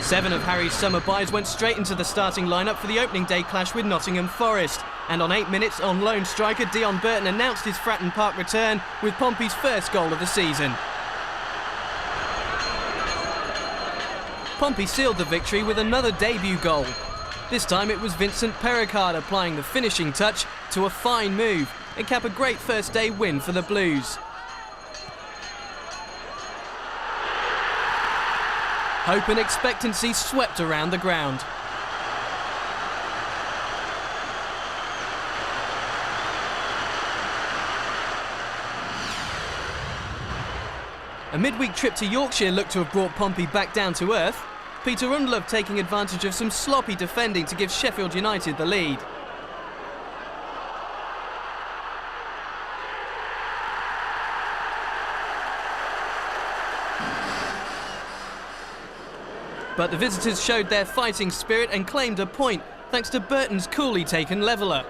7 of Harry's summer buys went straight into the starting lineup for the opening day clash with Nottingham Forest. And on 8 minutes, on loan striker Dion Burton announced his Fratton Park return with Pompey's first goal of the season. Pompey sealed the victory with another debut goal. This time it was Vincent Perricard applying the finishing touch to a fine move and cap a great first day win for the Blues. Hope and expectancy swept around the ground. A midweek trip to Yorkshire looked to have brought Pompey back down to earth. Peter Undelöv taking advantage of some sloppy defending to give Sheffield United the lead. But the visitors showed their fighting spirit and claimed a point thanks to Burton's coolly taken leveller.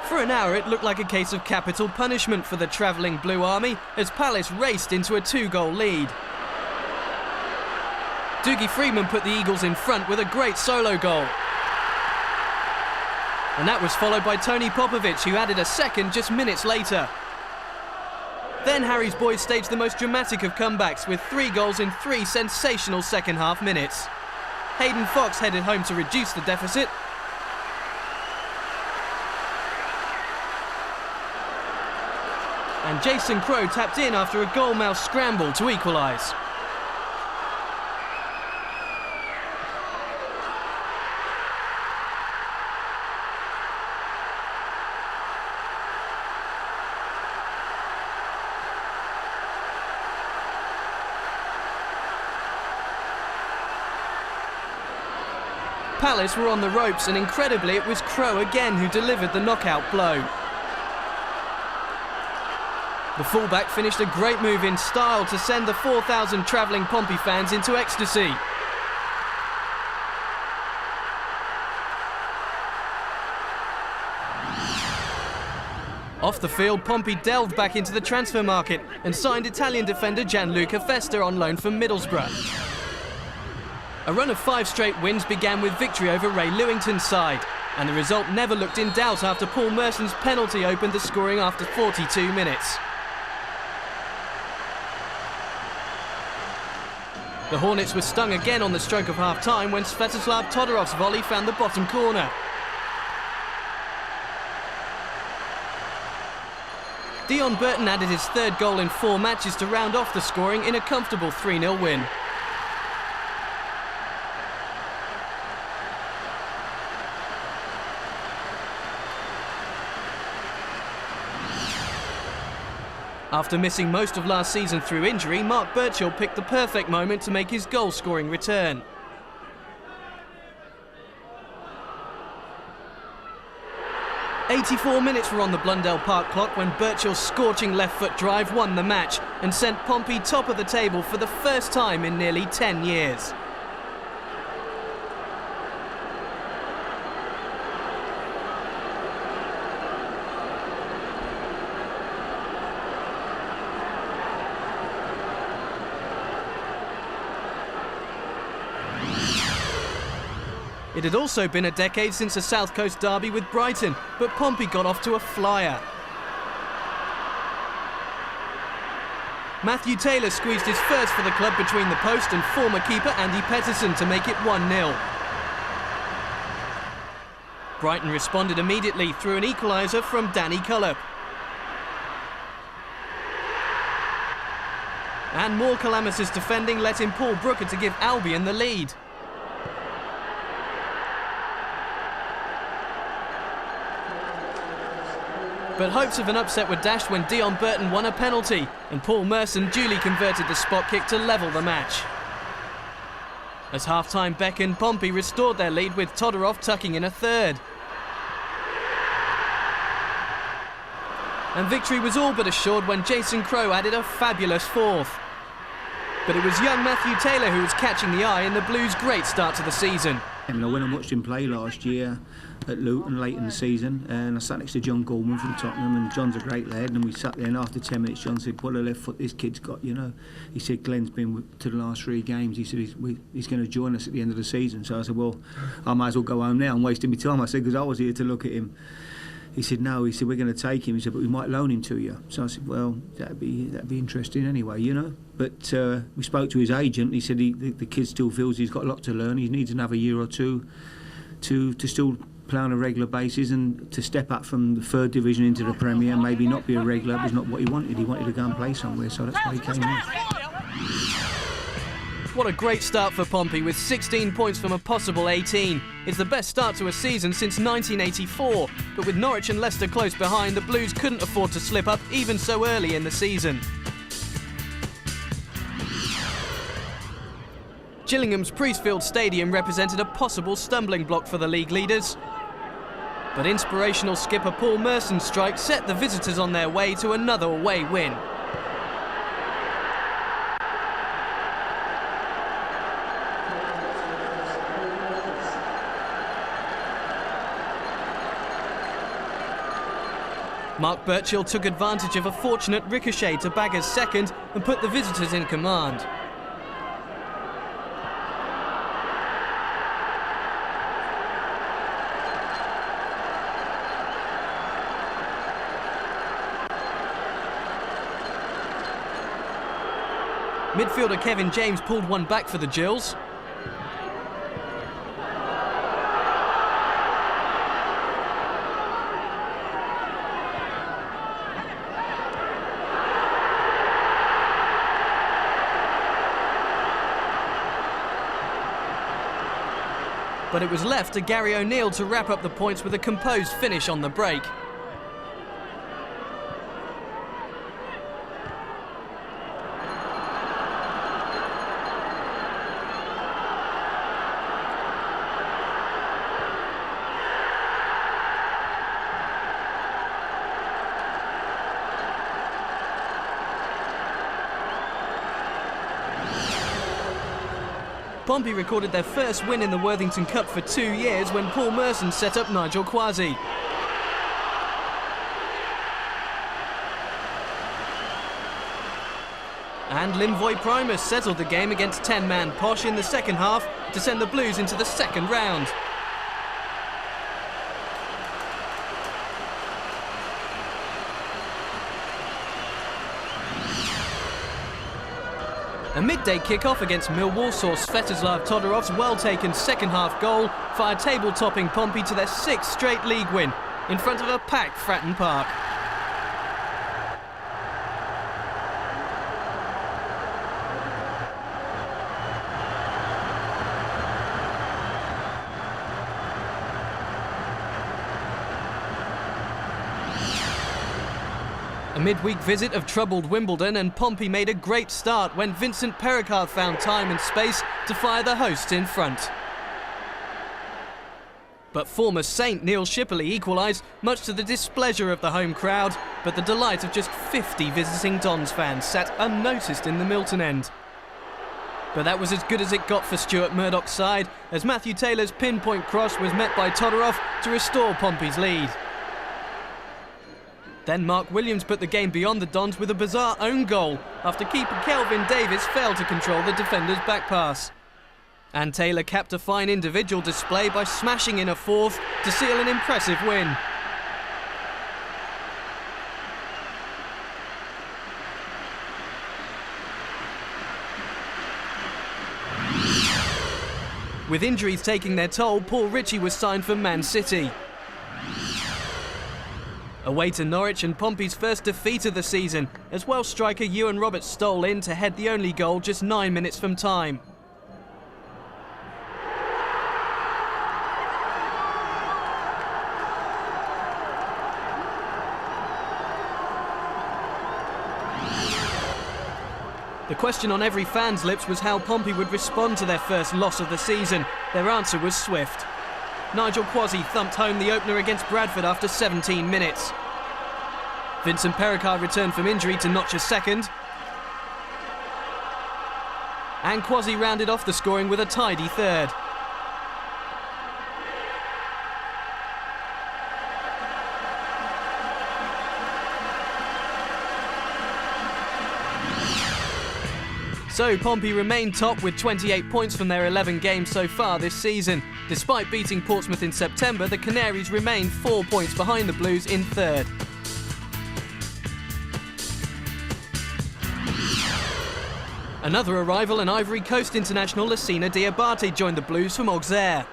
For an hour, it looked like a case of capital punishment for the travelling Blue Army as Palace raced into a 2-goal lead. Dougie Freedman put the Eagles in front with a great solo goal. And that was followed by Tony Popovic, who added a second just minutes later. Then Harry's boys staged the most dramatic of comebacks with 3 goals in 3 sensational second-half minutes. Hayden Fox headed home to reduce the deficit. And Jason Crowe tapped in after a goal-mouth scramble to equalise. Palace were on the ropes, and incredibly it was Crowe again who delivered the knockout blow. The fullback finished a great move in style to send the 4,000 travelling Pompey fans into ecstasy. Off the field, Pompey delved back into the transfer market and signed Italian defender Gianluca Festa on loan from Middlesbrough. A run of 5 straight wins began with victory over Ray Lewington's side, and the result never looked in doubt after Paul Merson's penalty opened the scoring after 42 minutes. The Hornets were stung again on the stroke of half-time when Svetoslav Todorov's volley found the bottom corner. Dion Burton added his 3rd goal in 4 matches to round off the scoring in a comfortable 3-0 win. After missing most of last season through injury, Mark Birchall picked the perfect moment to make his goal-scoring return. "84 minutes were on the Blundell Park clock when Birchall's scorching left-foot drive won the match and sent Pompey top of the table for the first time in nearly 10 years. It had also been a decade since a South Coast derby with Brighton, but Pompey got off to a flyer. Matthew Taylor squeezed his first for the club between the post and former keeper Andy Petterson to make it 1-0. Brighton responded immediately through an equaliser from Danny Cullop. And more calamitous defending let in Paul Brooker to give Albion the lead. But hopes of an upset were dashed when Dion Burton won a penalty and Paul Merson duly converted the spot kick to level the match. As half-time beckoned, Pompey restored their lead with Todorov tucking in a 3rd. And victory was all but assured when Jason Crowe added a fabulous fourth. But it was young Matthew Taylor who was catching the eye in the Blues' great start to the season. And when I watched him play last year at Luton late in the season, and I sat next to John Gorman from Tottenham, and John's a great lad, and we sat there, and after 10 minutes John said, "What a left foot this kid's got, you know." He said, "Glenn's been to the last 3 games. He said he's going to join us at the end of the season." So I said, "Well, I might as well go home now. I'm wasting my time." I said, because I was here to look at him. He said, "No," he said, "we're going to take him." He said, "But we might loan him to you." So I said, "Well, that'd be interesting anyway, you know." But we spoke to his agent. He said the kid still feels he's got a lot to learn. He needs another year or two to still play on a regular basis and to step up from the 3rd division into the Premier. Maybe not be a regular. It was not what he wanted. He wanted to go and play somewhere, so that's why he came in. What a great start for Pompey with 16 points from a possible 18. It's the best start to a season since 1984, but with Norwich and Leicester close behind, the Blues couldn't afford to slip up even so early in the season. Gillingham's Priestfield Stadium represented a possible stumbling block for the league leaders. But inspirational skipper Paul Merson's strike set the visitors on their way to another away win. Mark Birchill took advantage of a fortunate ricochet to Bagger's second and put the visitors in command. Midfielder Kevin James pulled one back for the Gills. But it was left to Gary O'Neill to wrap up the points with a composed finish on the break. Pompey recorded their first win in the Worthington Cup for 2 years when Paul Merson set up Nigel Quasi. And Limvoy Primus settled the game against 10-man Posh in the second half to send the Blues into the second round. A midday kick-off against Millwall Svetoslav Todorov's well-taken second-half goal fired table-topping Pompey to their 6th straight league win in front of a packed Fratton Park. A midweek visit of troubled Wimbledon, and Pompey made a great start when Vincent Pericard found time and space to fire the hosts in front. But former Saint Neil Shipperley equalised, much to the displeasure of the home crowd, but the delight of just 50 visiting Dons fans sat unnoticed in the Milton end. But that was as good as it got for Stuart Murdoch's side, as Matthew Taylor's pinpoint cross was met by Todorov to restore Pompey's lead. Then Mark Williams put the game beyond the Dons with a bizarre own goal after keeper Kelvin Davis failed to control the defender's back pass. And Taylor capped a fine individual display by smashing in a fourth to seal an impressive win. With injuries taking their toll, Paul Ritchie was signed for Man City. Away to Norwich, and Pompey's first defeat of the season, as Welsh striker Ewan Roberts stole in to head the only goal just 9 minutes from time. The question on every fan's lips was how Pompey would respond to their first loss of the season. Their answer was swift. Nigel Quasi thumped home the opener against Bradford after 17 minutes. Vincent Pericard returned from injury to notch a second. And Kwasi rounded off the scoring with a tidy third. So Pompey remain top with 28 points from their 11 games so far this season. Despite beating Portsmouth in September, the Canaries remain 4 points behind the Blues in third. Another arrival and Ivory Coast international Lassina Diabate joined the Blues from Auxerre.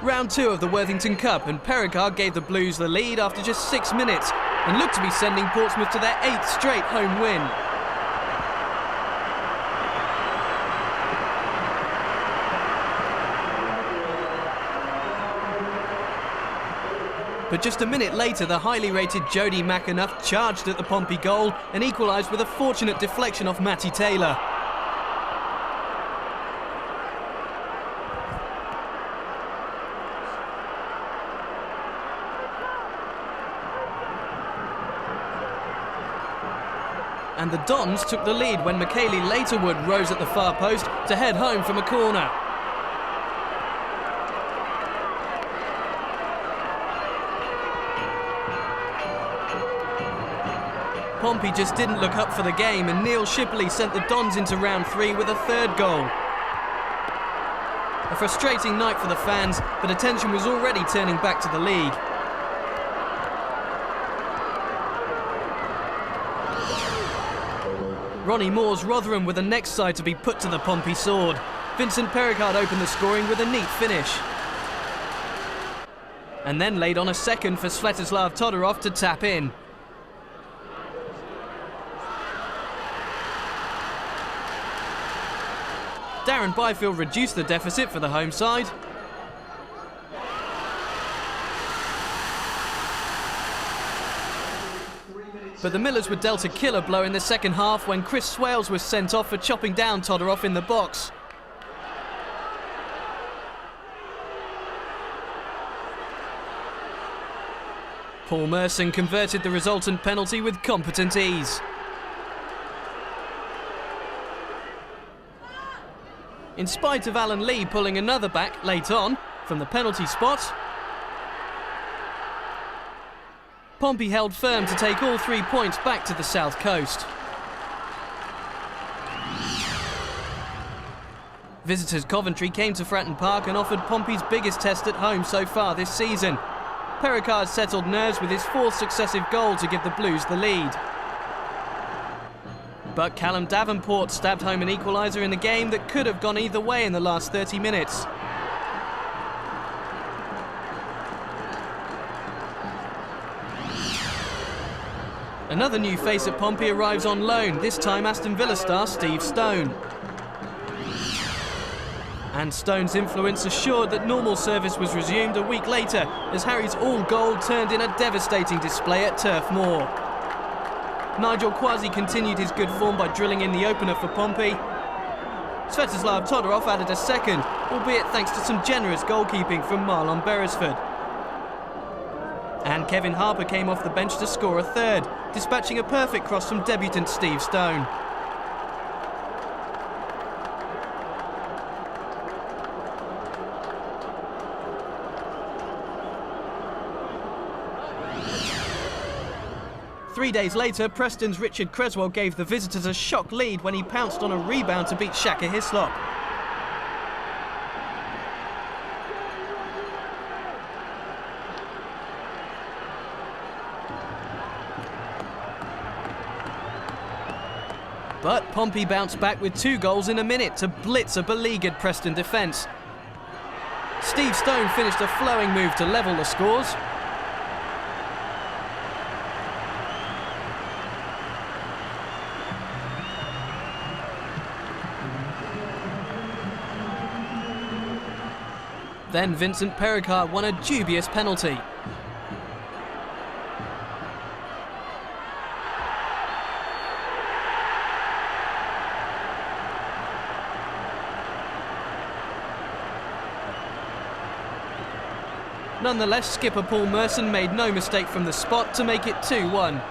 Round 2 of the Worthington Cup, and Pericard gave the Blues the lead after just 6 minutes and looked to be sending Portsmouth to their 8th straight home win. But just a minute later, the highly rated Jody McAnuff charged at the Pompey goal and equalised with a fortunate deflection off Matty Taylor. And the Dons took the lead when Michaeli Laterwood rose at the far post to head home from a corner. Pompey just didn't look up for the game, and Neil Shipley sent the Dons into round 3 with a third goal. A frustrating night for the fans, but attention was already turning back to the league. Ronnie Moore's Rotherham were the next side to be put to the Pompey sword. Vincent Pericard opened the scoring with a neat finish. And then laid on a second for Svetoslav Todorov to tap in. Darren Byfield reduced the deficit for the home side. But the Millers were dealt a killer blow in the second half when Chris Swales was sent off for chopping down Todorov in the box. Paul Merson converted the resultant penalty with competent ease. In spite of Alan Lee pulling another back late on from the penalty spot, Pompey held firm to take all 3 points back to the south coast. Visitors Coventry came to Fratton Park and offered Pompey's biggest test at home so far this season. Pericard settled nerves with his 4th successive goal to give the Blues the lead. But Callum Davenport stabbed home an equaliser in a game that could have gone either way in the last 30 minutes. Another new face at Pompey arrives on loan, this time Aston Villa star Steve Stone. And Stone's influence assured that normal service was resumed a week later as Harry's all-goal turned in a devastating display at Turf Moor. Nigel Kwasi continued his good form by drilling in the opener for Pompey. Svetoslav Todorov added a second, albeit thanks to some generous goalkeeping from Marlon Beresford. And Kevin Harper came off the bench to score a third, dispatching a perfect cross from debutant Steve Stone. Three days later, Preston's Richard Creswell gave the visitors a shock lead when he pounced on a rebound to beat Shaka Hislop. But Pompey bounced back with 2 goals in a minute to blitz a beleaguered Preston defence. Steve Stone finished a flowing move to level the scores. Then Vincent Pericard won a dubious penalty. Nonetheless, skipper Paul Merson made no mistake from the spot to make it 2-1.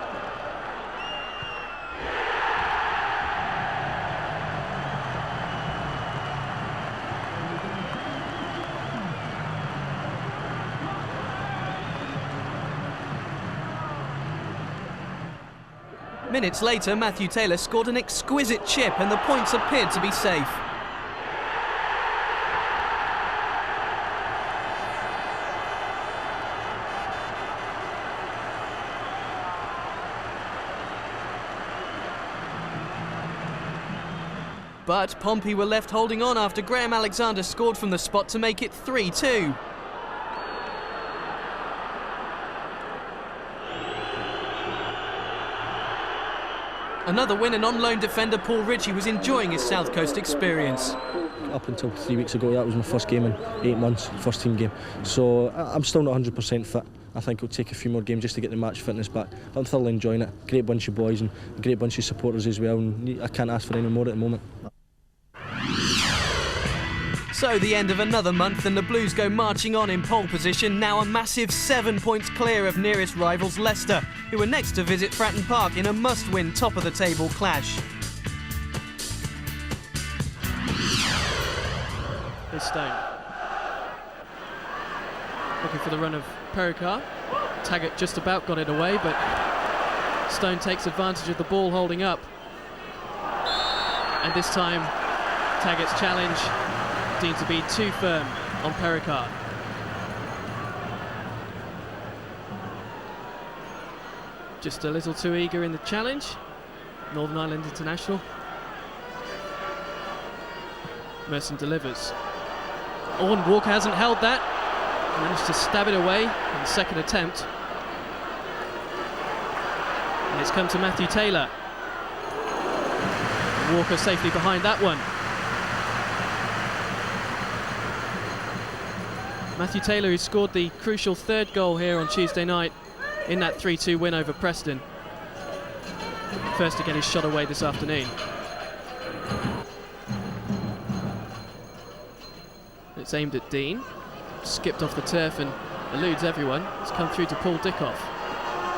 Minutes later, Matthew Taylor scored an exquisite chip and the points appeared to be safe. But Pompey were left holding on after Graham Alexander scored from the spot to make it 3-2. Another win, and on-loan defender Paul Ritchie was enjoying his South Coast experience. Up until 3 weeks ago, that was my first game in 8 months, first team game. So I'm still not 100% fit. I think it'll take a few more games just to get the match fitness back. I'm thoroughly enjoying it. Great bunch of boys and a great bunch of supporters as well, and I can't ask for any more at the moment. So the end of another month and the Blues go marching on in pole position, now a massive 7 points clear of nearest rivals Leicester, who are next to visit Fratton Park in a must-win top-of-the-table clash. Here's Stone. Looking for the run of Pericard. Taggart just about got it away, but Stone takes advantage of the ball holding up. And this time, Taggart's challenge deemed to be too firm on Pericard. Just a little too eager in the challenge. Northern Ireland international. Merson delivers. Owen Walker hasn't held that. Managed to stab it away in the second attempt. And it's come to Matthew Taylor. Walker safely behind that one. Matthew Taylor, who scored the crucial third goal here on Tuesday night in that 3-2 win over Preston. First to get his shot away this afternoon. It's aimed at Dean. Skipped off the turf and eludes everyone. It's come through to Paul Dickoff.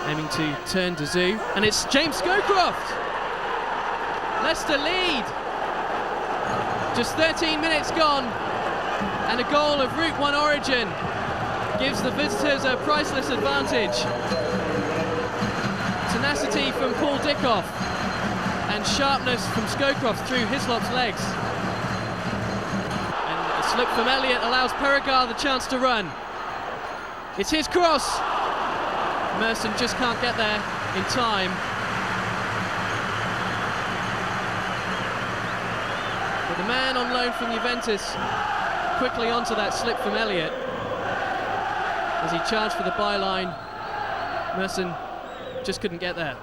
Aiming to turn to Zoo. And it's James Scowcroft! Leicester lead! Just 13 minutes gone. And a goal of Route 1 origin gives the visitors a priceless advantage. Tenacity from Paul Dickoff and sharpness from Scowcroft through Hislop's legs. And a slip from Elliott allows Pericard the chance to run. It's his cross. Merson just can't get there in time. But the man on loan from Juventus quickly onto that slip from Elliott. As he charged for the byline, Merson just couldn't get there.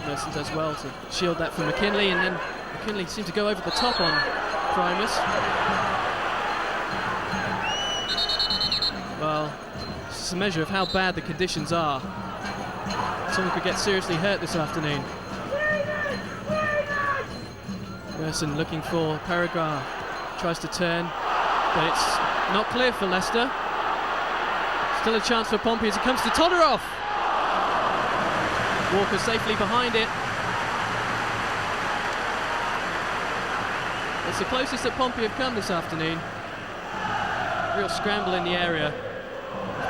Merson does well to shield that from McKinley, and then McKinley seemed to go over the top on Primus. Well, it's a measure of how bad the conditions are. Someone could get seriously hurt this afternoon. Merson looking for Pericard, tries to turn, but it's not clear for Leicester. Still a chance for Pompey as it comes to Todorov. Walker safely behind it. It's the closest that Pompey have come this afternoon. Real scramble in the area.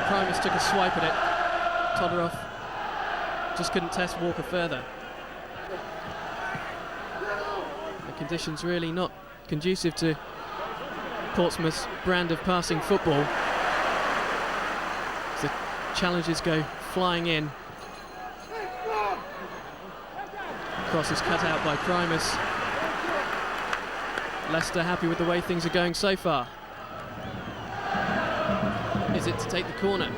Primus took a swipe at it. Todorov just couldn't test Walker further. Conditions really not conducive to Portsmouth's brand of passing football. As the challenges go flying in. Cross is cut out by Primus. Leicester happy with the way things are going so far. Is it to take the corner?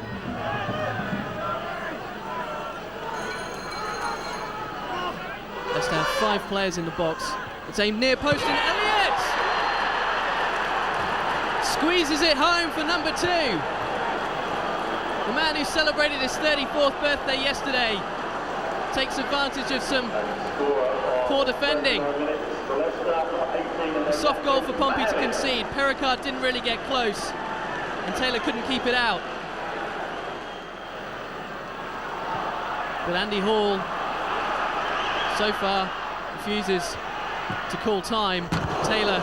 Leicester have 5 players in the box. It's aimed near post and Elliott squeezes it home for number 2. The man who celebrated his 34th birthday yesterday takes advantage of some poor defending A soft goal for Pompey to concede. Perricard didn't really get close, and Taylor couldn't keep it out. But Andy Hall, so far, refuses to call time. Taylor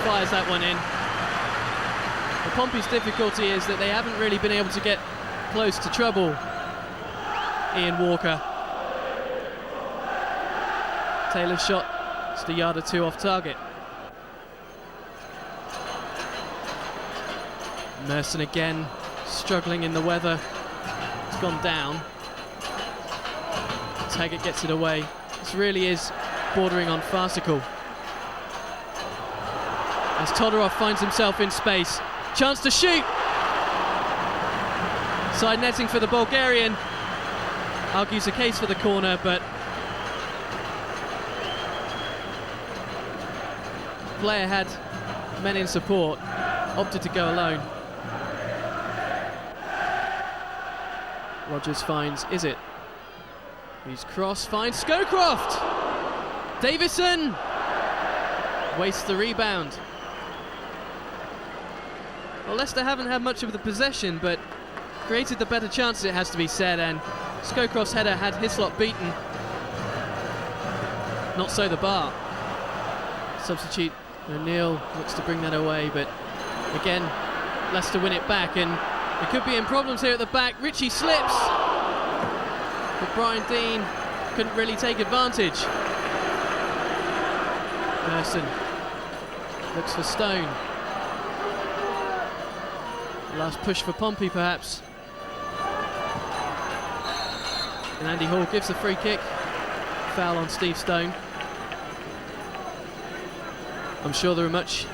fires that one in. The Pompey's difficulty is that they haven't really been able to get close to trouble. Ian Walker. Taylor's shot just a yard or two off target. Merson again, struggling in the weather. It's gone down. Taggart gets it away. This really is bordering on farcical. As Todorov finds himself in space. Chance to shoot! Side netting for the Bulgarian. Argues a case for the corner, but player had men in support, opted to go alone. Rogers finds, is it? He's cross, finds Scowcroft! Davison wastes the rebound. Well, Leicester haven't had much of the possession, but created the better chances, it has to be said, and Scowcroft's header had Hislop beaten. Not so the bar. Substitute O'Neill looks to bring that away, but again, Leicester win it back, and they could be in problems here at the back. Ritchie slips, but Brian Dean couldn't really take advantage. Merson looks for Stone. Last push for Pompey, perhaps. And Andy Hall gives the free kick. Foul on Steve Stone. I'm sure there are much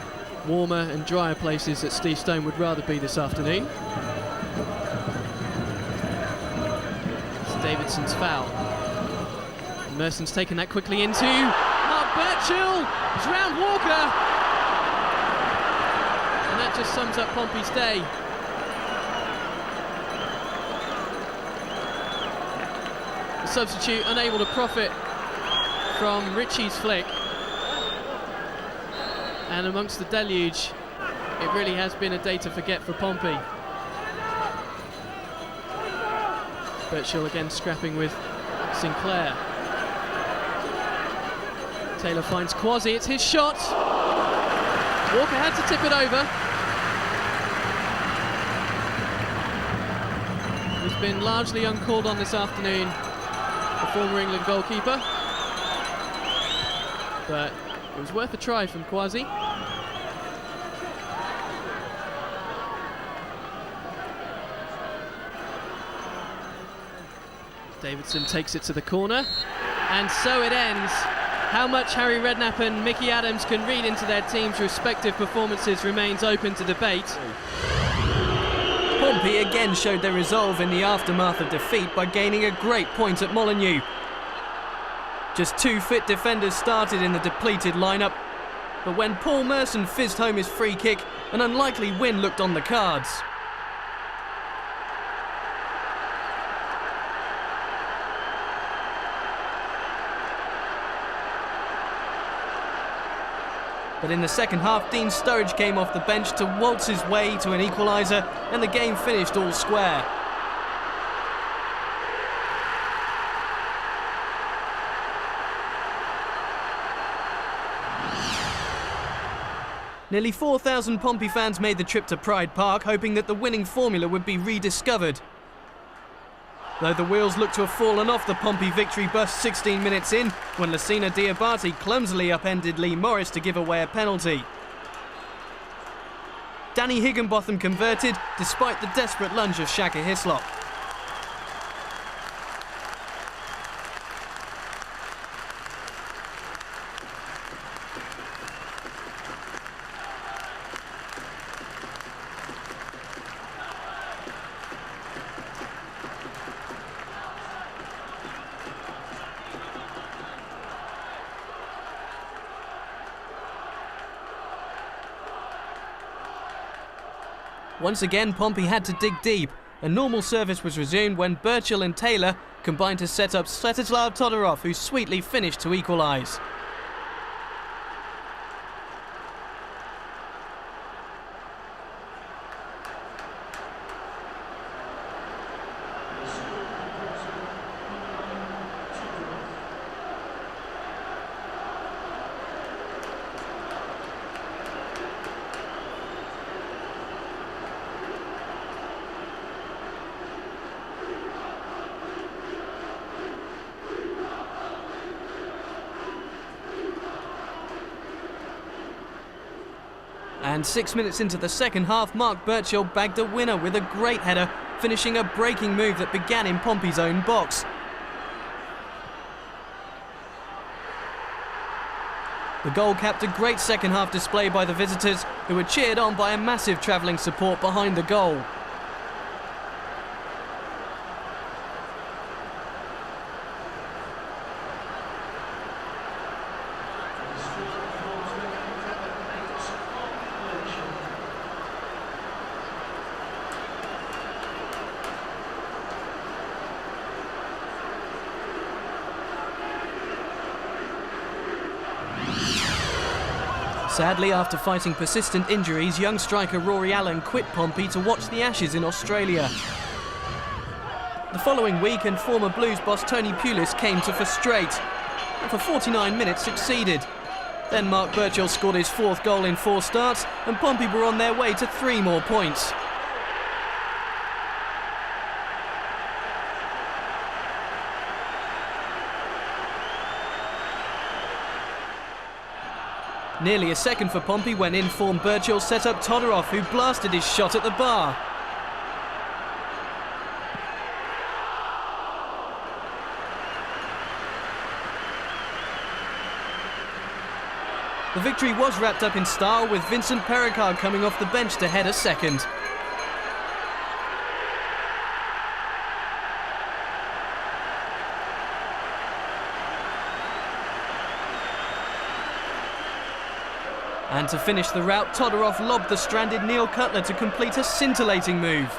warmer and drier places that Steve Stone would rather be this afternoon. It's Davidson's foul. And Merson's taken that quickly into Mark Birchall. It's round Walker. And that just sums up Pompey's day. The substitute unable to profit from Ritchie's flick. And amongst the deluge, it really has been a day to forget for Pompey. Birchall again scrapping with Sinclair. Taylor finds Kwasi, it's his shot. Walker had to tip it over. He's been largely uncalled on this afternoon, the former England goalkeeper. But it was worth a try from Kwasi. Davidson takes it to the corner, and so it ends. How much Harry Redknapp and Mickey Adams can read into their team's respective performances remains open to debate. Pompey again showed their resolve in the aftermath of defeat by gaining a great point at Molineux. Just two fit defenders started in the depleted lineup, but when Paul Merson fizzed home his free kick, an unlikely win looked on the cards. But in the second half, Dean Sturridge came off the bench to waltz his way to an equaliser, and the game finished all square. Nearly 4,000 Pompey fans made the trip to Pride Park, hoping that the winning formula would be rediscovered. Though the wheels looked to have fallen off the Pompey victory bus 16 minutes in, when Lassina Diabate clumsily upended Lee Morris to give away a penalty. Danny Higginbotham converted, despite the desperate lunge of Shaka Hislop. Once again, Pompey had to dig deep, and normal service was resumed when Birchall and Taylor combined to set up Svetoslav Todorov, who sweetly finished to equalise. And 6 minutes into the second half, Mark Birchall bagged a winner with a great header, finishing a breaking move that began in Pompey's own box. The goal capped a great second half display by the visitors, who were cheered on by a massive travelling support behind the goal. Sadly, after fighting persistent injuries, young striker Rory Allen quit Pompey to watch the Ashes in Australia. The following week, and former Blues boss Tony Pulis came to frustrate, and for 49 minutes succeeded. Then Mark Birchall scored his 4th goal in 4 starts, and Pompey were on their way to 3 more points. Nearly a second for Pompey when in-form Birchall set up Todorov, who blasted his shot at the bar. The victory was wrapped up in style, with Vincent Perricard coming off the bench to head a second. And to finish the rout, Todorov lobbed the stranded Neil Cutler to complete a scintillating move.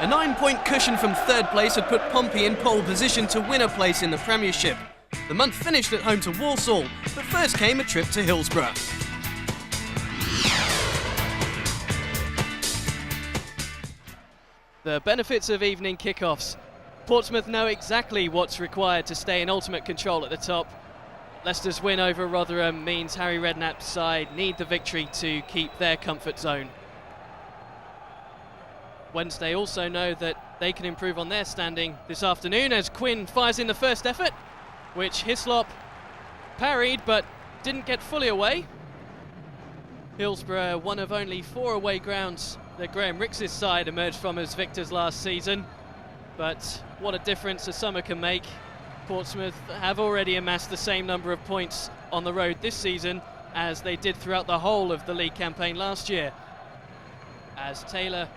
A 9-point cushion from 3rd place had put Pompey in pole position to win a place in the Premiership. The month finished at home to Walsall, but first came a trip to Hillsborough. The benefits of evening kickoffs. Portsmouth know exactly what's required to stay in ultimate control at the top. Leicester's win over Rotherham means Harry Redknapp's side need the victory to keep their comfort zone. Wednesday also know that they can improve on their standing this afternoon as Quinn fires in the first effort, which Hislop parried but didn't get fully away. Hillsborough, one of only 4 away grounds that Graham Rix's side emerged from as victors last season, but what a difference a summer can make. Portsmouth have already amassed the same number of points on the road this season as they did throughout the whole of the league campaign last year. As Taylor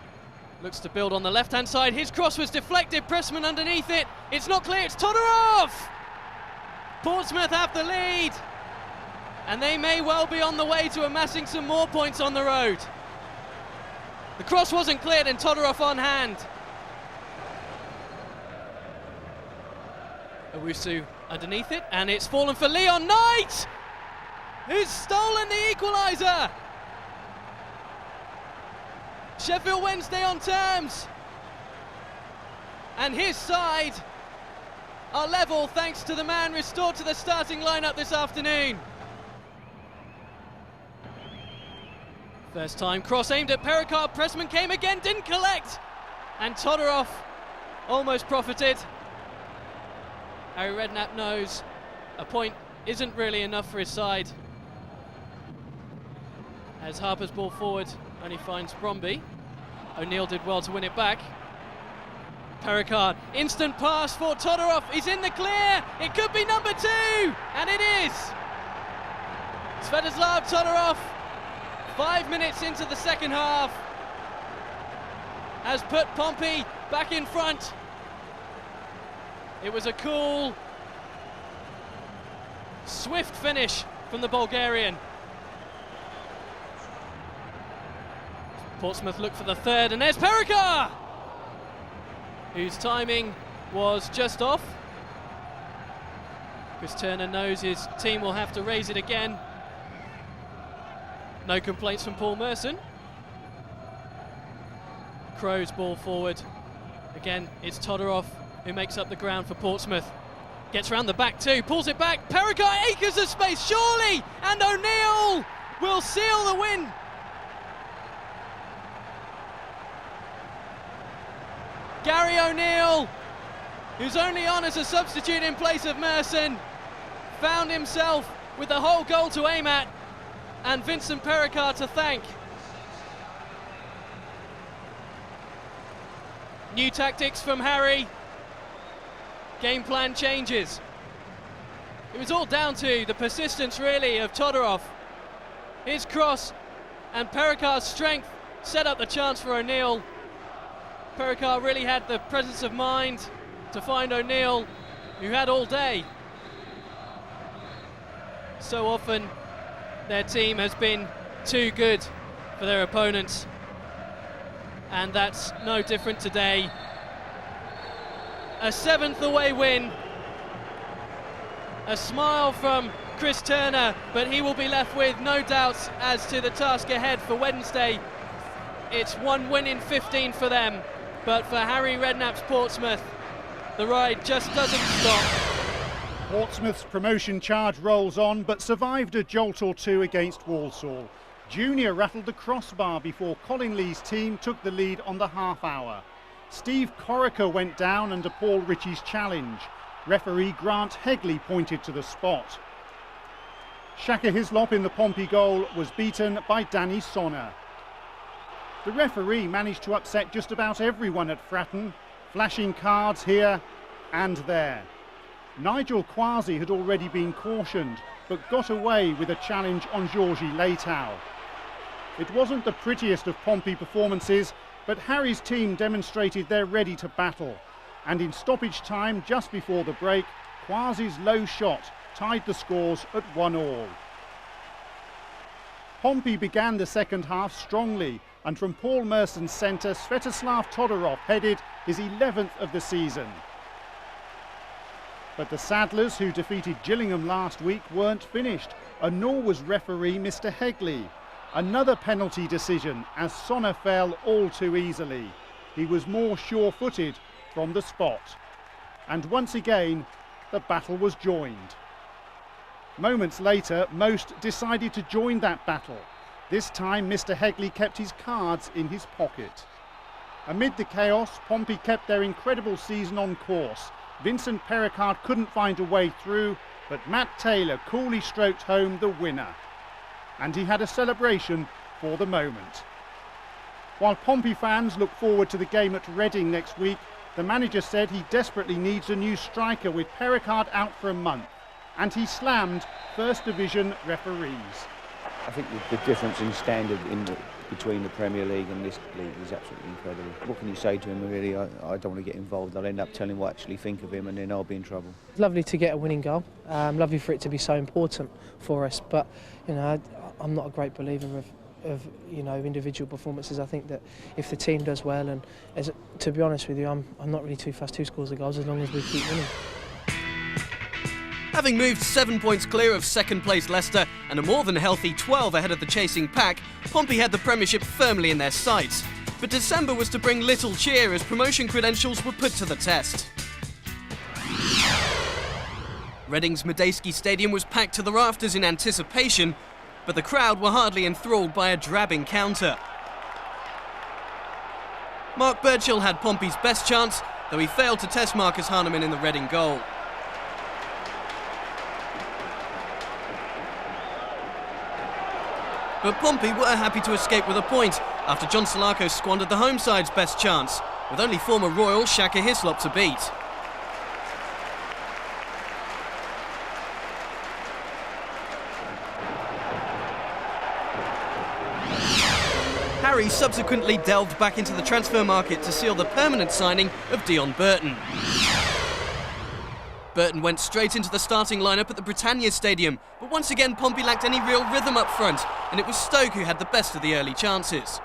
looks to build on the left-hand side, his cross was deflected, Pressman underneath it, it's not clear, it's Todorov! Portsmouth have the lead, and they may well be on the way to amassing some more points on the road. The cross wasn't cleared and Todorov on hand. Owusu underneath it, and it's fallen for Leon Knight, who's stolen the equaliser. Sheffield Wednesday on terms, and his side are level thanks to the man restored to the starting lineup this afternoon. First time cross aimed at Perricard, Pressman came again, didn't collect, and Todorov almost profited. Harry Redknapp knows a point isn't really enough for his side, as Harper's ball forward only finds Bromby. O'Neill did well to win it back. Perricard, instant pass for Todorov, he's in the clear, it could be number 2, and it is! Svetoslav Todorov, 5 minutes into the second half, has put Pompey back in front. It was a cool, swift finish from the Bulgarian. Portsmouth look for the 3rd, and there's Perricard, whose timing was just off. Chris Turner knows his team will have to raise it again. No complaints from Paul Merson. Crow's ball forward. Again, it's Todorov who makes up the ground for Portsmouth. Gets round the back too, pulls it back. Perricard, acres of space, surely! And O'Neill will seal the win. Gary O'Neill, who's only on as a substitute in place of Merson, found himself with the whole goal to aim at and Vincent Pericard to thank. New tactics from Harry. Game plan changes. It was all down to the persistence, really, of Todorov. His cross and Pericard's strength set up the chance for O'Neill. Pericard really had the presence of mind to find O'Neill, who had all day. So often their team has been too good for their opponents, and that's no different today. A 7th away win. A smile from Chris Turner, but he will be left with no doubts as to the task ahead for Wednesday. It's 1 win in 15 for them, but for Harry Redknapp's Portsmouth, the ride just doesn't stop. Portsmouth's promotion charge rolls on, but survived a jolt or two against Walsall. Junior rattled the crossbar before Colin Lee's team took the lead on the half hour. Steve Corica went down under Paul Ritchie's challenge. Referee Grant Hegley pointed to the spot. Shaka Hislop in the Pompey goal was beaten by Danny Sonner. The referee managed to upset just about everyone at Fratton, flashing cards here and there. Nigel Quasi had already been cautioned, but got away with a challenge on Georgie Leitao. It wasn't the prettiest of Pompey performances, but Harry's team demonstrated they're ready to battle. And in stoppage time, just before the break, Quasi's low shot tied the scores at 1-1. Pompey began the second half strongly, and from Paul Merson's centre, Svetoslav Todorov headed his 11th of the season. But the Saddlers, who defeated Gillingham last week, weren't finished, and nor was referee Mr. Hegley. Another penalty decision as Sonner fell all too easily. He was more sure-footed from the spot. And once again, the battle was joined. Moments later, most decided to join that battle. This time, Mr. Hegley kept his cards in his pocket. Amid the chaos, Pompey kept their incredible season on course. Vincent Pericard couldn't find a way through, but Matt Taylor coolly stroked home the winner. And he had a celebration for the moment. While Pompey fans look forward to the game at Reading next week, the manager said he desperately needs a new striker with Pericard out for a month. And he slammed First Division referees. I think the difference in standard between the Premier League and this league is absolutely incredible. What can you say to him, really? I don't want to get involved. I'll end up telling what I actually think of him, and then I'll be in trouble. It's lovely to get a winning goal. Lovely for it to be so important for us. But, you know, I'm not a great believer of individual performances. I think that if the team does well, and to be honest with you, I'm not really too fussed who scores the goals as long as we keep winning. Having moved 7 points clear of second-place Leicester and a more than healthy 12 ahead of the chasing pack, Pompey had the Premiership firmly in their sights. But December was to bring little cheer as promotion credentials were put to the test. Reading's Medeski Stadium was packed to the rafters in anticipation, but the crowd were hardly enthralled by a drab encounter. Mark Burchill had Pompey's best chance, though he failed to test Marcus Hahnemann in the Reading goal. But Pompey were happy to escape with a point after John Salako squandered the home side's best chance, with only former Royal Shaka Hislop to beat. Harry subsequently delved back into the transfer market to seal the permanent signing of Dion Burton. Burton went straight into the starting lineup at the Britannia Stadium, but once again Pompey lacked any real rhythm up front, and it was Stoke who had the best of the early chances.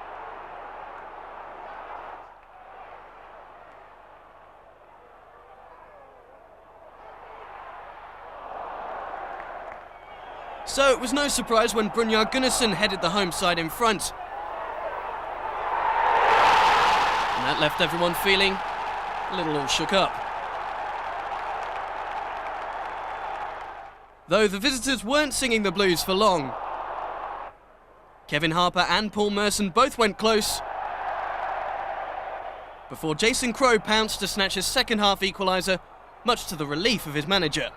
So it was no surprise when Brynjar Gunnarsson headed the home side in front. And that left everyone feeling a little all shook up. Though the visitors weren't singing the blues for long. Kevin Harper and Paul Merson both went close. before Jason Crowe pounced to snatch his second half equaliser, much to the relief of his manager.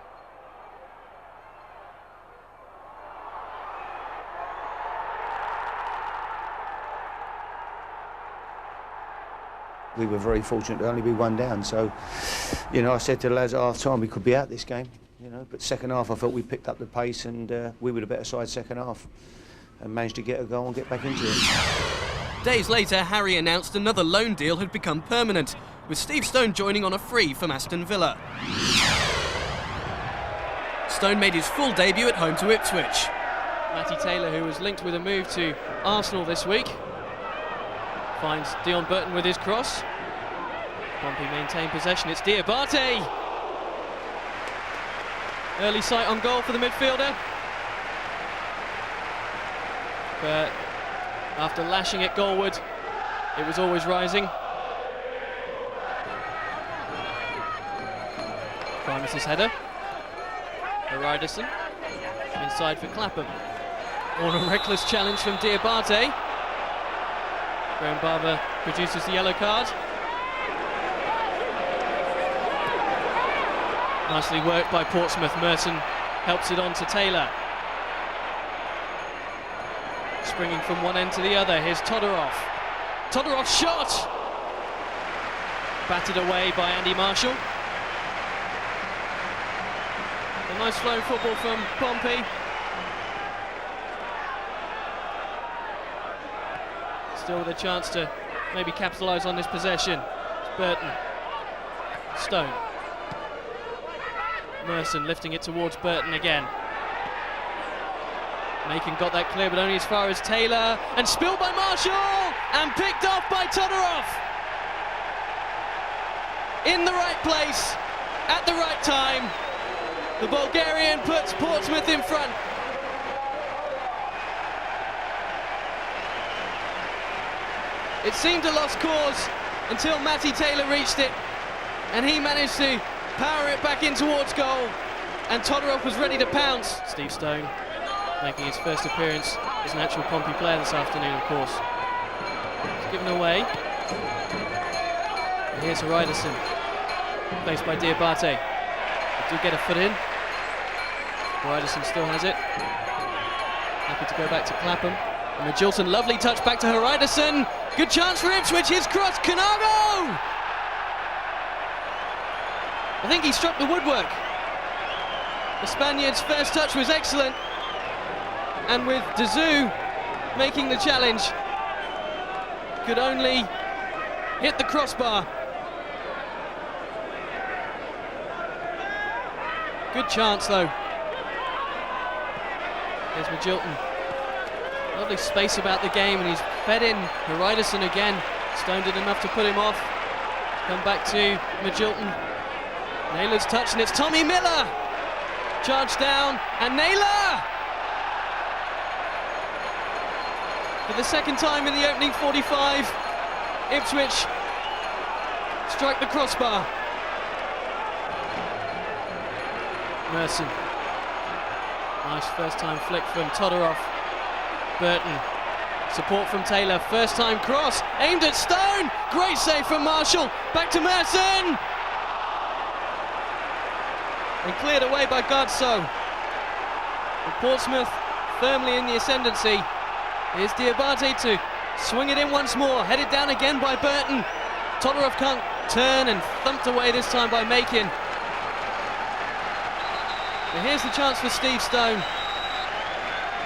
We were very fortunate to only be one down, so, I said to the lads at half-time we could be out this game, but second half I thought we picked up the pace and we were the better side second half and managed to get a goal and get back into it. Days later, Harry announced another loan deal had become permanent, with Steve Stone joining on a free from Aston Villa. Stone made his full debut at home to Ipswich. Matty Taylor, who was linked with a move to Arsenal this week, finds Dion Burton with his cross. Pompey maintain possession, it's Diabate. Early sight on goal for the midfielder. But after lashing it goalward, it was always rising. Primus' header. Ryderson inside for Clapham. On a reckless challenge from Diabate. Graham Barber produces the yellow card. Nicely worked by Portsmouth. Merton helps it on to Taylor. Springing from one end to the other, here's Todorov. Todorov's shot! Batted away by Andy Marshall. A nice flow football from Pompey. Still with a chance to maybe capitalise on this possession. It's Burton. Stone. Merson lifting it towards Burton again. Macon got that clear, but only as far as Taylor. And spilled by Marshall! And picked off by Todorov! In the right place, at the right time. The Bulgarian puts Portsmouth in front. It seemed a lost cause until Matty Taylor reached it, and he managed to power it back in towards goal, and Todorov was ready to pounce. Steve Stone making his first appearance as an actual Pompey player this afternoon, of course. It's given away. And here's Ryderson, placed by Diabate. They do get a foot in. Ryderson still has it. Happy to go back to Clapham. And Magilton, lovely touch back to Ryderson. Good chance for Ipswich, his cross, Canago! I think he struck the woodwork. The Spaniard's first touch was excellent. And with Dazou making the challenge, could only hit the crossbar. Good chance though. There's Magilton. Lovely space about the game, and he's fed in Ryderson again. Stone did enough to put him off. Come back to Magilton. Naylor's touch, and it's Tommy Miller. Charged down, and Naylor! For the second time in the opening 45, Ipswich strike the crossbar. Merson. Nice first time flick from Todorov. Burton. Support from Taylor. First time cross. Aimed at Stone. Great save from Marshall. Back to Merson. And cleared away by Godso. And Portsmouth firmly in the ascendancy. Here's Diabate to swing it in once more. Headed down again by Burton. Todorov can't turn, and thumped away this time by Macon. And here's the chance for Steve Stone.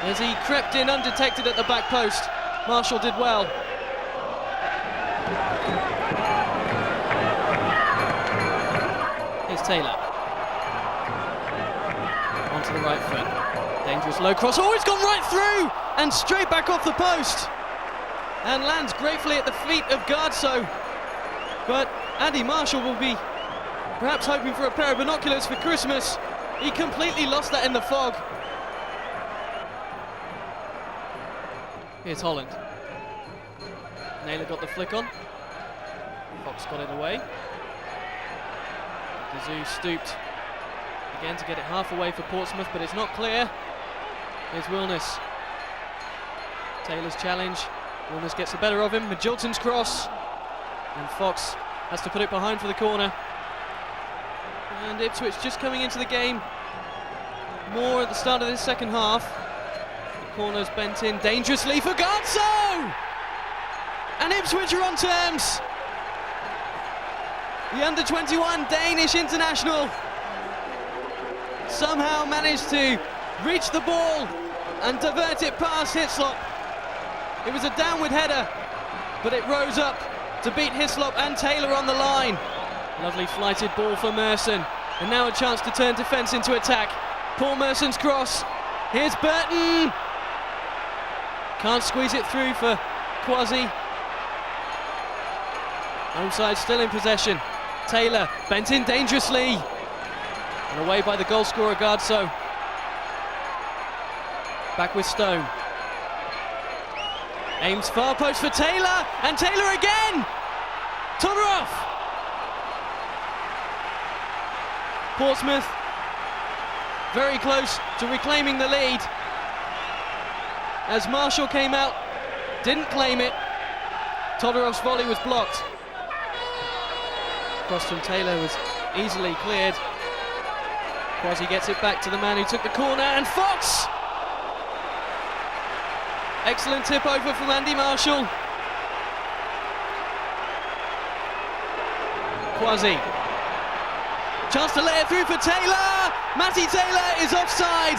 As he crept in undetected at the back post. Marshall did well. Here's Taylor. Onto the right foot. Dangerous low cross. Oh, it's gone right through! And straight back off the post. And lands gratefully at the feet of Godso. But Andy Marshall will be perhaps hoping for a pair of binoculars for Christmas. He completely lost that in the fog. Here's Holland. Naylor got the flick on. Fox got it away. Dazou stooped again to get it half away for Portsmouth, but it's not clear. Here's Wilness. Taylor's challenge. Wilness gets the better of him. Magilton's cross. And Fox has to put it behind for the corner. And Ipswich just coming into the game more at the start of this second half. The corner's bent in dangerously for Garzo! And Ipswich are on terms. The under-21 Danish international somehow managed to reach the ball and divert it past Hislop. It was a downward header, but it rose up to beat Hislop and Taylor on the line. Lovely flighted ball for Merson, and now a chance to turn defence into attack. Paul Merson's cross. Here's Burton. Can't squeeze it through for Kwasi. Homeside still in possession. Taylor bent in dangerously. And away by the goal scorer Gardso. Back with Stone. Aims far post for Taylor, and Taylor again! Todorov! Portsmouth very close to reclaiming the lead. As Marshall came out, didn't claim it. Todorov's volley was blocked. Cross from Taylor was easily cleared. Kwasi gets it back to the man who took the corner, and Fox! Excellent tip over from Andy Marshall. Kwasi. Chance to lay it through for Taylor! Matty Taylor is offside!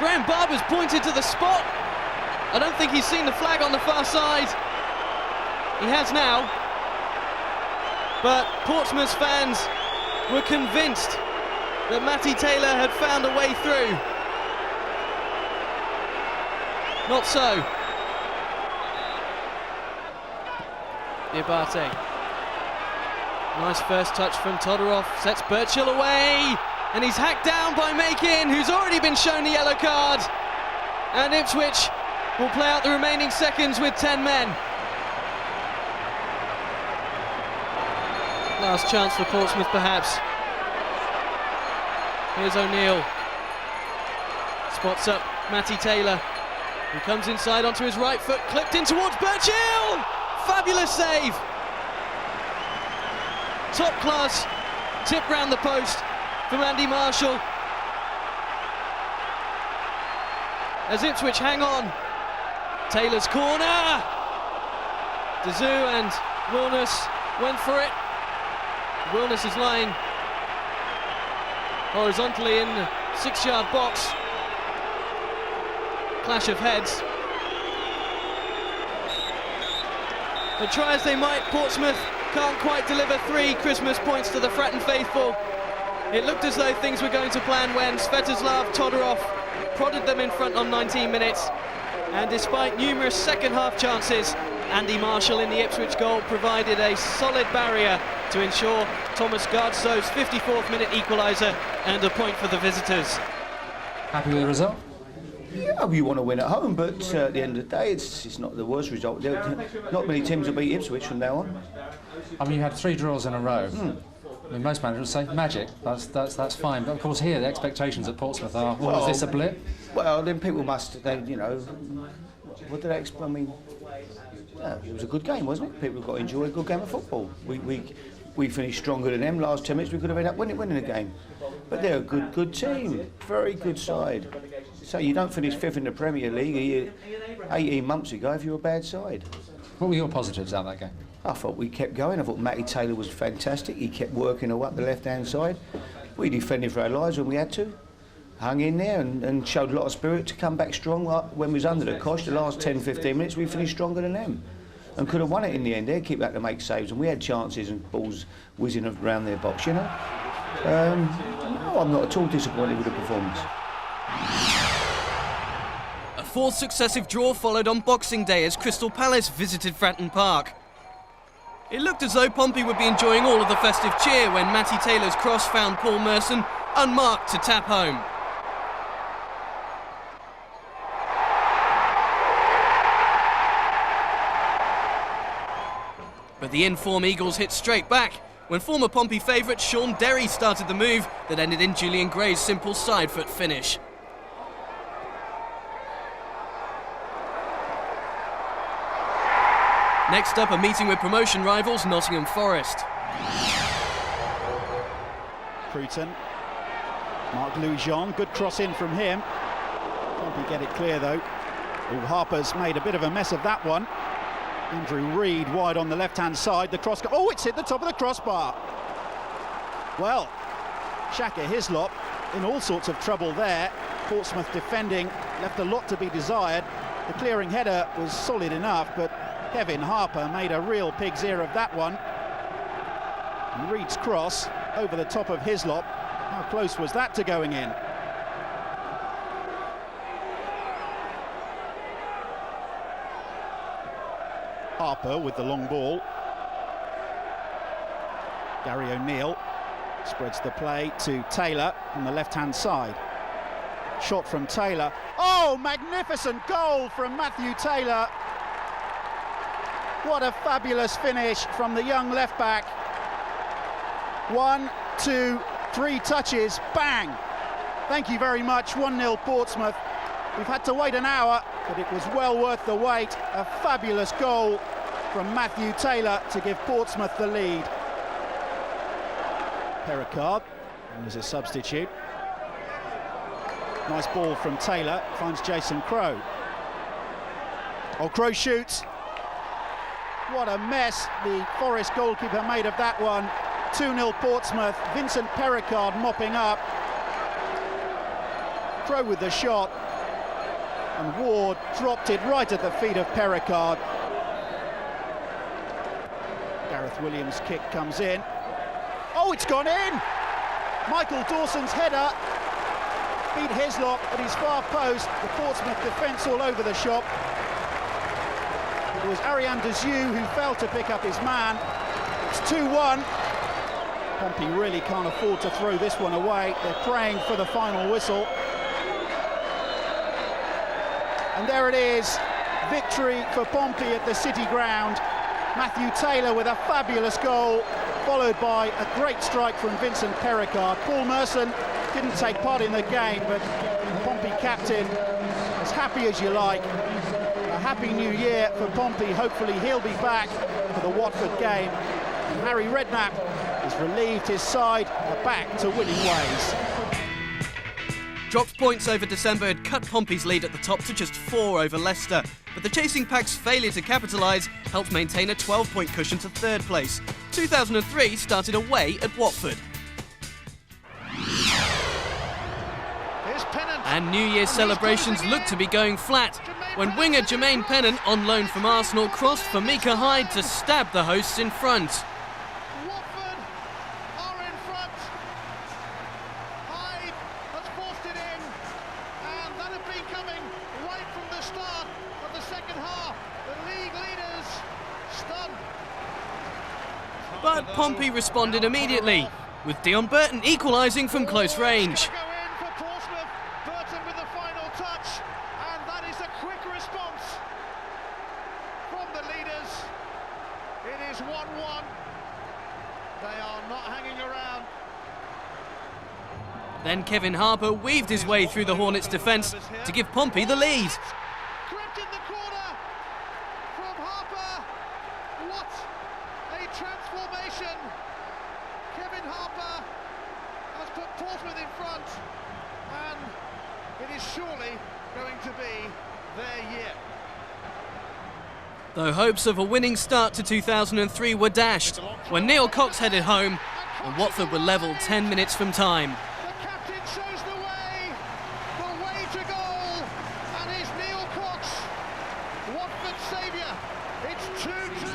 Graham Barber's pointed to the spot. I don't think he's seen the flag on the far side. He has now. But Portsmouth's fans were convinced that Matty Taylor had found a way through. Not so. Diabate. Nice first touch from Todorov, sets Birchill away, and he's hacked down by Makin, who's already been shown the yellow card. And Ipswich will play out the remaining seconds with 10 men. Last chance for Portsmouth, perhaps. Here's O'Neill. Spots up Matty Taylor, who comes inside onto his right foot, clipped in towards Birchill! Fabulous save! Top class tip round the post from Andy Marshall. As Ipswich hang on. Taylor's corner! Dazoo and Wilness went for it. Wilness is lying horizontally in the 6-yard box. Clash of heads. But try as they might, Portsmouth can't quite deliver 3 Christmas points to the Fratton faithful. It looked as though things were going to plan when Svetoslav Todorov prodded them in front on 19 minutes. And despite numerous second-half chances, Andy Marshall in the Ipswich goal provided a solid barrier to ensure Thomas Gardso's 54th minute equaliser earned a point for the visitors. Happy with the result? Yeah, you want to win at home, but at the end of the day, it's not the worst result. Not many teams will beat Ipswich from now on. I mean, you had 3 draws in a row. I mean, most managers would say magic. That's fine. But of course, here the expectations at Portsmouth are: was this a blip? Well, then people must, you know, what did they expect? I mean, yeah, it was a good game, wasn't it? People got to enjoy a good game of football. We finished stronger than them. Last 10 minutes, we could have ended up winning the game. But they're a good team, very good side. So you don't finish 5th in the Premier League 18 months ago if you're a bad side. What were your positives out of that game? I thought we kept going. I thought Matty Taylor was fantastic. He kept working up the left-hand side. We defended for our lives when we had to. Hung in there and showed a lot of spirit to come back strong. When we was under the cosh, the last 10-15 minutes, we finished stronger than them. And could have won it in the end. They kept back to make saves, and we had chances and balls whizzing around their box, you know. No, I'm not at all disappointed with the performance. A 4th successive draw followed on Boxing Day as Crystal Palace visited Fratton Park. It looked as though Pompey would be enjoying all of the festive cheer when Matty Taylor's cross found Paul Merson unmarked to tap home. But the in-form Eagles hit straight back when former Pompey favourite Sean Derry started the move that ended in Julian Gray's simple side-foot finish. Next up, a meeting with promotion rivals Nottingham Forest. Fratton, Mark Louis-Jean, good cross in from him. Pompey get it clear though. Ooh, Harper's made a bit of a mess of that one. Andrew Reid wide on the left-hand side. The cross, oh, it's hit the top of the crossbar. Well, Shaka Hislop in all sorts of trouble there. Portsmouth defending left a lot to be desired. The clearing header was solid enough, but Kevin Harper made a real pig's ear of that one. And Reid's cross over the top of Hislop. How close was that to going in? Harper with the long ball. Gary O'Neill spreads the play to Taylor on the left-hand side. Shot from Taylor. Oh, magnificent goal from Matthew Taylor. What a fabulous finish from the young left-back. 1, 2, 3 touches, bang! Thank you very much, 1-0 Portsmouth. We've had to wait an hour, but it was well worth the wait. A fabulous goal from Matthew Taylor to give Portsmouth the lead. Pericard, and as a substitute. Nice ball from Taylor, finds Jason Crowe. Oh, Crowe shoots. What a mess the Forest goalkeeper made of that one. 2-0 Portsmouth, Vincent Pericard mopping up. Crowe with the shot, and Ward dropped it right at the feet of Pericard. Gareth Williams' kick comes in. Oh, it's gone in! Michael Dawson's header beat Hislop at his far post. The Portsmouth defence all over the shop. It was Ariane Dezieux who fell to pick up his man. It's 2-1. Pompey really can't afford to throw this one away. They're praying for the final whistle. And there it is, victory for Pompey at the City Ground. Matthew Taylor with a fabulous goal, followed by a great strike from Vincent Pericard. Paul Merson didn't take part in the game, but Pompey captain, as happy as you like. A happy new year for Pompey. Hopefully he'll be back for the Watford game. And Harry Redknapp has relieved his side, are back to winning ways. Dropped points over December had cut Pompey's lead at the top to just 4 over Leicester, but the chasing pack's failure to capitalise helped maintain a 12-point cushion to third place. 2003 started away at Watford. And New Year's celebrations looked to be going flat when winger Jermaine Pennant, on loan from Arsenal, crossed for Micah Hyde to stab the hosts in front. Watford are in front. Hyde has forced it in, and that had been coming right from the start of the second half. The league leaders stunned. But Pompey responded immediately, with Dion Burton equalising from close range. Go in for Portsmouth. Burton with the final touch, and that is a quick response from the leaders. It is 1-1. They are not hanging around. Then Kevin Harper weaved his way through the Hornets' defence to give Pompey the lead. Crept in the corner from Harper. What a transformation. Kevin Harper has put Portsmouth in front, and it is surely going to be their year. Though hopes of a winning start to 2003 were dashed when Neil Cox headed home and Watford were level 10 minutes from time. The captain shows the way to goal, and it's Neil Cox, Watford's saviour. It's 2-2.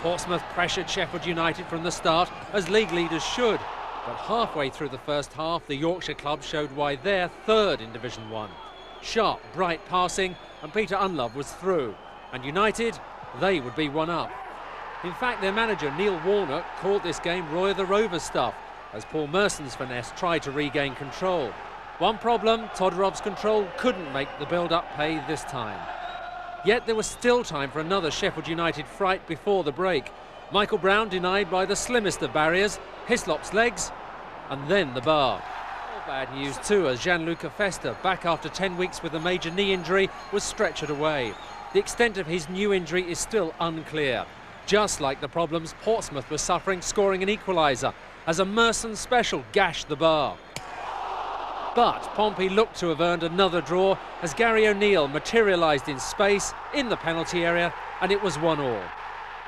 Portsmouth pressured Sheffield United from the start, as league leaders should. But halfway through the first half, the Yorkshire club showed why they're third in Division 1. Sharp, bright passing, and Peter Unlove was through. And United, they would be one up. In fact, their manager, Neil Warnock, called this game Roy of the Rovers stuff, as Paul Merson's finesse tried to regain control. One problem, Todorov's control couldn't make the build-up pay this time. Yet there was still time for another Sheffield United fright before the break. Michael Brown denied by the slimmest of barriers, Hislop's legs, and then the bar. All bad news too, as Gianluca Festa, back after 10 weeks with a major knee injury, was stretchered away. the extent of his new injury is still unclear. Just like the problems Portsmouth was suffering scoring an equaliser as a Merson special gashed the bar. But Pompey looked to have earned another draw as Gary O'Neill materialised in space in the penalty area, and it was 1-1.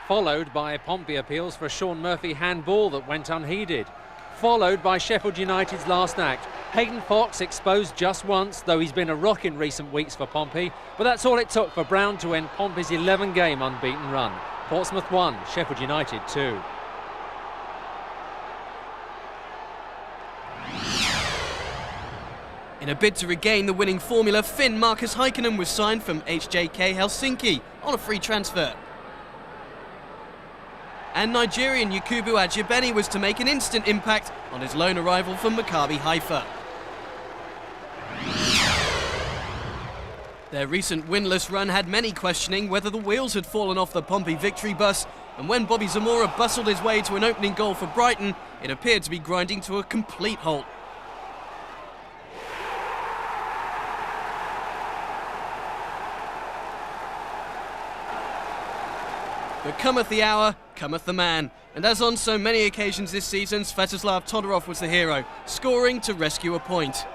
Followed by Pompey appeals for a Sean Murphy handball that went unheeded. Followed by Sheffield United's last act. Hayden Fox exposed just once, though he's been a rock in recent weeks for Pompey, but that's all it took for Brown to end Pompey's 11-game unbeaten run. Portsmouth 1, Sheffield United 2. In a bid to regain the winning formula, Finn Marcus Heikkinen was signed from HJK Helsinki on a free transfer. And Nigerian Yakubu Ajibeni was to make an instant impact on his loan arrival from Maccabi Haifa. Their recent winless run had many questioning whether the wheels had fallen off the Pompey victory bus, and when Bobby Zamora bustled his way to an opening goal for Brighton, it appeared to be grinding to a complete halt. But cometh the hour, cometh the man. And as on so many occasions this season, Svetoslav Todorov was the hero, scoring to rescue a point.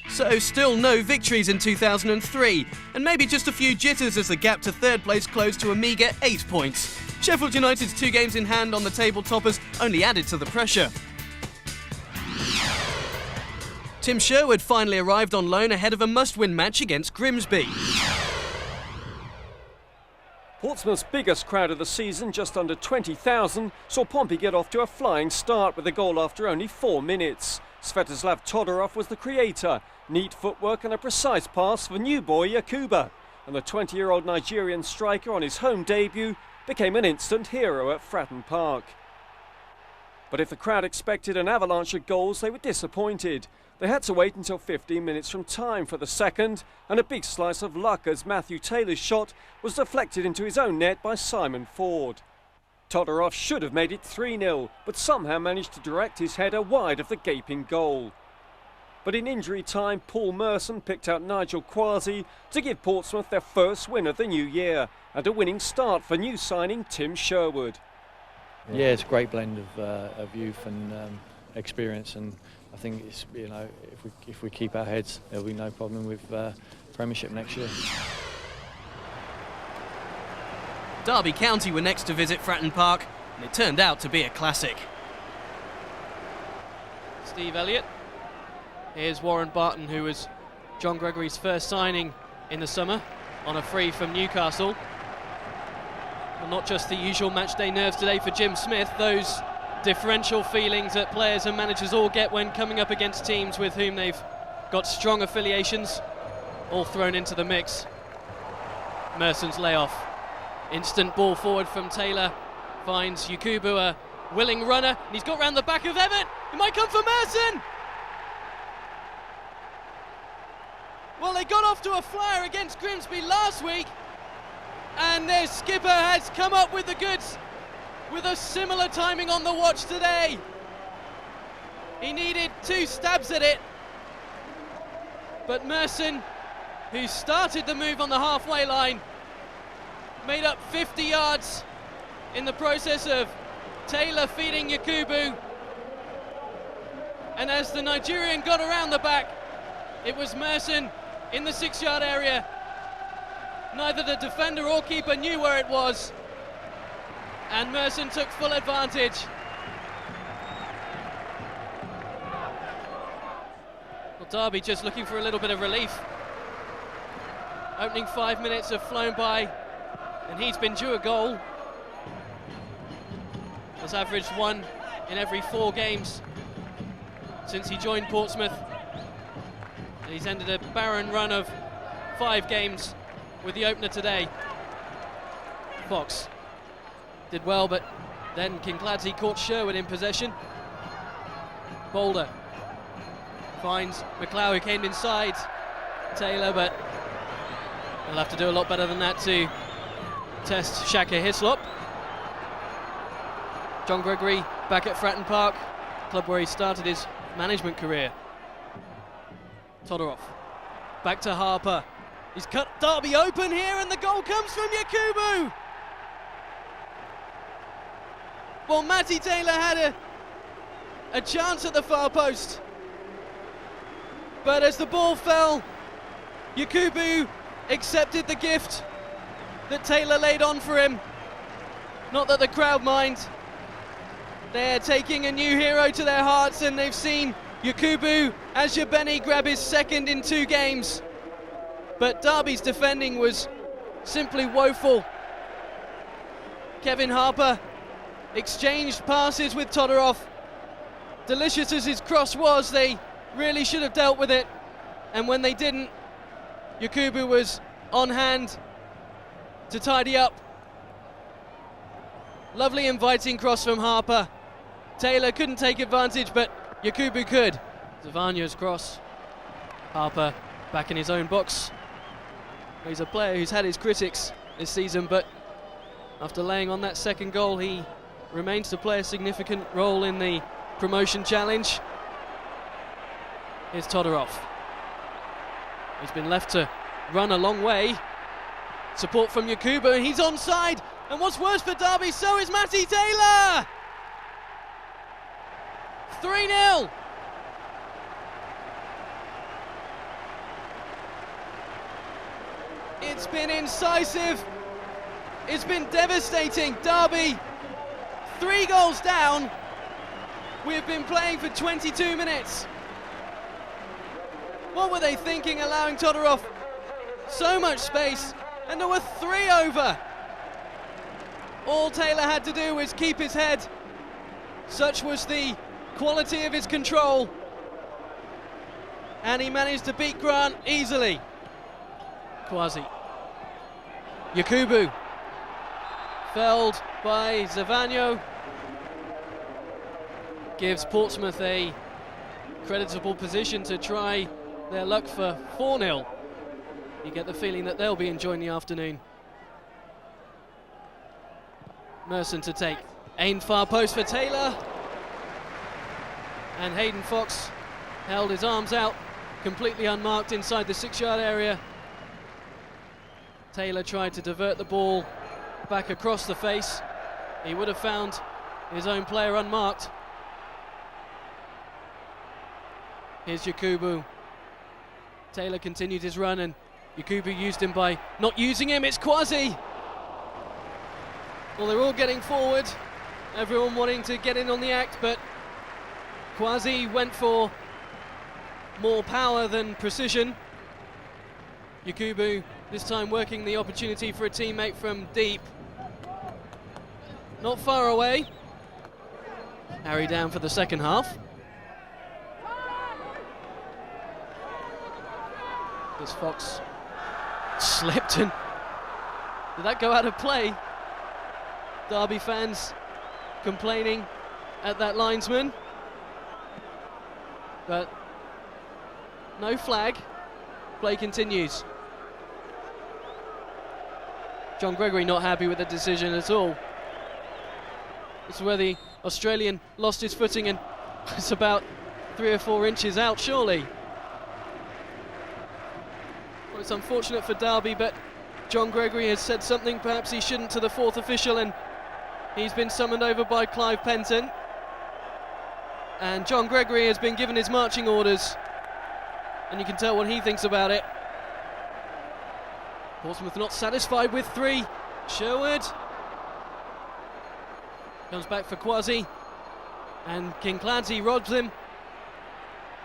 So still no victories in 2003, and maybe just a few jitters as the gap to third place closed to a meagre 8 points. Sheffield United's 2 games in hand on the table toppers only added to the pressure. Tim Sherwood finally arrived on loan ahead of a must-win match against Grimsby. Portsmouth's biggest crowd of the season, just under 20,000, saw Pompey get off to a flying start with a goal after only 4 minutes. Svetoslav Todorov was the creator, neat footwork and a precise pass for new boy Yakuba. And the 20-year-old Nigerian striker on his home debut became an instant hero at Fratton Park. But if the crowd expected an avalanche of goals, they were disappointed. They had to wait until 15 minutes from time for the second, and a big slice of luck as Matthew Taylor's shot was deflected into his own net by Simon Ford. Todorov should have made it 3-0, but somehow managed to direct his header wide of the gaping goal. But in injury time, Paul Merson picked out Nigel Quasi to give Portsmouth their first win of the new year, and a winning start for new signing Tim Sherwood. Yeah, it's a great blend of youth and experience, and I think it's, you know, if we keep our heads, there'll be no problem with Premiership next year. Derby County were next to visit Fratton Park, and it turned out to be a classic. Steve Elliott. Here's Warren Barton, who was John Gregory's first signing in the summer on a free from Newcastle. And not just the usual matchday nerves today for Jim Smith, those differential feelings that players and managers all get when coming up against teams with whom they've got strong affiliations, all thrown into the mix. Merson's layoff. Instant ball forward from Taylor, finds Yakubu, a willing runner, and he's got round the back of Everett. It might come for Merson! Well, they got off to a flyer against Grimsby last week, and their skipper has come up with the goods with a similar timing on the watch today. He needed 2 stabs at it, but Merson, who started the move on the halfway line, made up 50 yards in the process of Taylor feeding Yakubu. And as the Nigerian got around the back, it was Merson in the 6-yard area. Neither the defender or keeper knew where it was, and Merson took full advantage. Well, Derby just looking for a little bit of relief. Opening 5 minutes have flown by, and he's been due a goal. Has averaged 1 in every 4 games since he joined Portsmouth. And he's ended a barren run of 5 games with the opener today. Fox did well, but then Kincladsey caught Sherwood in possession. Boulder finds McLeod, who came inside Taylor, but he'll have to do a lot better than that to test Shaka Hislop. John Gregory back at Fratton Park, club where he started his management career. Todorov back to Harper. He's cut Derby open here, and the goal comes from Yakubu. Well, Matty Taylor had a chance at the far post, but as the ball fell, Yakubu accepted the gift that Taylor laid on for him. Not that the crowd mind. They're taking a new hero to their hearts, and they've seen Yakubu Ajabeni grab his second in 2 games. But Derby's defending was simply woeful. Kevin Harper exchanged passes with Todorov. Delicious as his cross was, they really should have dealt with it. And when they didn't, Yakubu was on hand to tidy up. Lovely inviting cross from Harper. Taylor couldn't take advantage, but Yakubu could. Zavagno's cross. Harper back in his own box. He's a player who's had his critics this season, but after laying on that second goal, he remains to play a significant role in the promotion challenge. Here's Todorov. He's been left to run a long way. Support from Yakubu, and he's onside. And what's worse for Derby, so is Matty Taylor! 3-0. It's been incisive. It's been devastating. Derby, 3 goals down. We've been playing for 22 minutes. What were they thinking, allowing Todorov so much space? And there were 3 over. All Taylor had to do was keep his head. Such was the quality of his control. And he managed to beat Grant easily. Kwasi. Yakubu. Felled by Zavagno. Gives Portsmouth a creditable position to try their luck for 4-0. You get the feeling that they'll be enjoying the afternoon. Merson to take. Aimed far post for Taylor. And Hayden Fox held his arms out, completely unmarked inside the 6-yard area. Taylor tried to divert the ball back across the face. He would have found his own player unmarked. Here's Yakubu. Taylor continued his run, and Yakubu used him by not using him. It's Kwasi. Well, they're all getting forward, everyone wanting to get in on the act, but Kwasi went for more power than precision. Yakubu this time working the opportunity for a teammate from deep. Not far away. Harry down for the second half. This Fox slipped, and did that go out of play? Derby fans complaining at that linesman, but no flag. Play continues. John Gregory not happy with the decision at all. This is where the Australian lost his footing, and it's about 3 or 4 inches out, surely. Well, it's unfortunate for Derby, but John Gregory has said something perhaps he shouldn't to the 4th official, and he's been summoned over by Clive Penton. And John Gregory has been given his marching orders, and you can tell what he thinks about it. Portsmouth not satisfied with 3. Sherwood comes back for Kwasi, and Kincladsey robs him.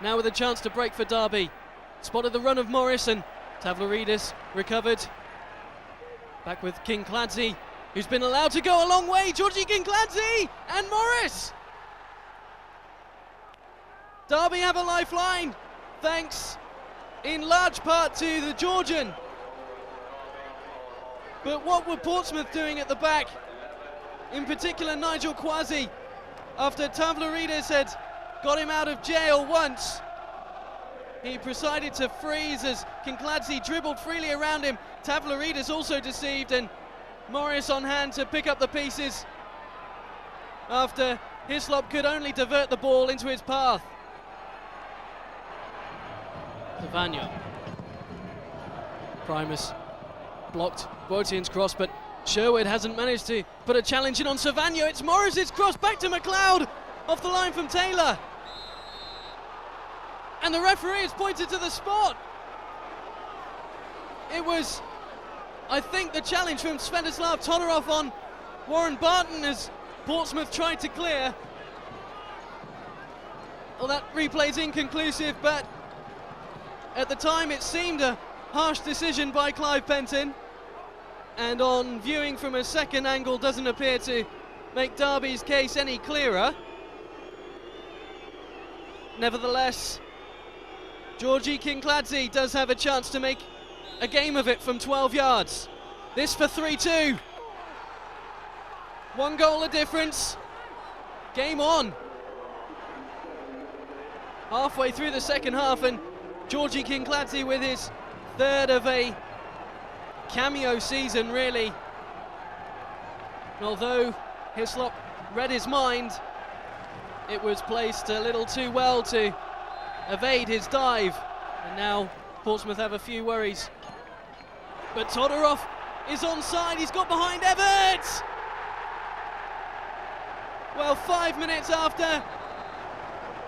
Now with a chance to break for Derby. Spotted the run of Morris, and Tavlaridis recovered. Back with Kincladsey, who's been allowed to go a long way. Georgie Kincladsey and Morris. Derby have a lifeline thanks in large part to the Georgian. But what were Portsmouth doing at the back? In particular, Nigel Kwasi, after Tavlarides had got him out of jail once. He proceeded to freeze as Kinkladze dribbled freely around him. Tavlarides also deceived, and Morris on hand to pick up the pieces after Hislop could only divert the ball into his path. Savagno. Primus blocked Boatien's cross, but Sherwood hasn't managed to put a challenge in on Savagno. It's Morris's cross back to McLeod off the line from Taylor. And the referee has pointed to the spot. It was, I think, the challenge from Svetoslav Todorov on Warren Barton as Portsmouth tried to clear. Well, that replay's inconclusive, but at the time it seemed a harsh decision by Clive Penton, and on viewing from a second angle doesn't appear to make Derby's case any clearer. Nevertheless, Georgi Kinkladze does have a chance to make a game of it from 12 yards. This for 3-2. 1 goal a difference. Game on. Halfway through the second half, and Georgi Kinkladze with his third of a cameo season, really. Although Hislop read his mind, it was placed a little too well to evade his dive, and now Portsmouth have a few worries. But Todorov is onside, he's got behind Everts! Well, 5 minutes after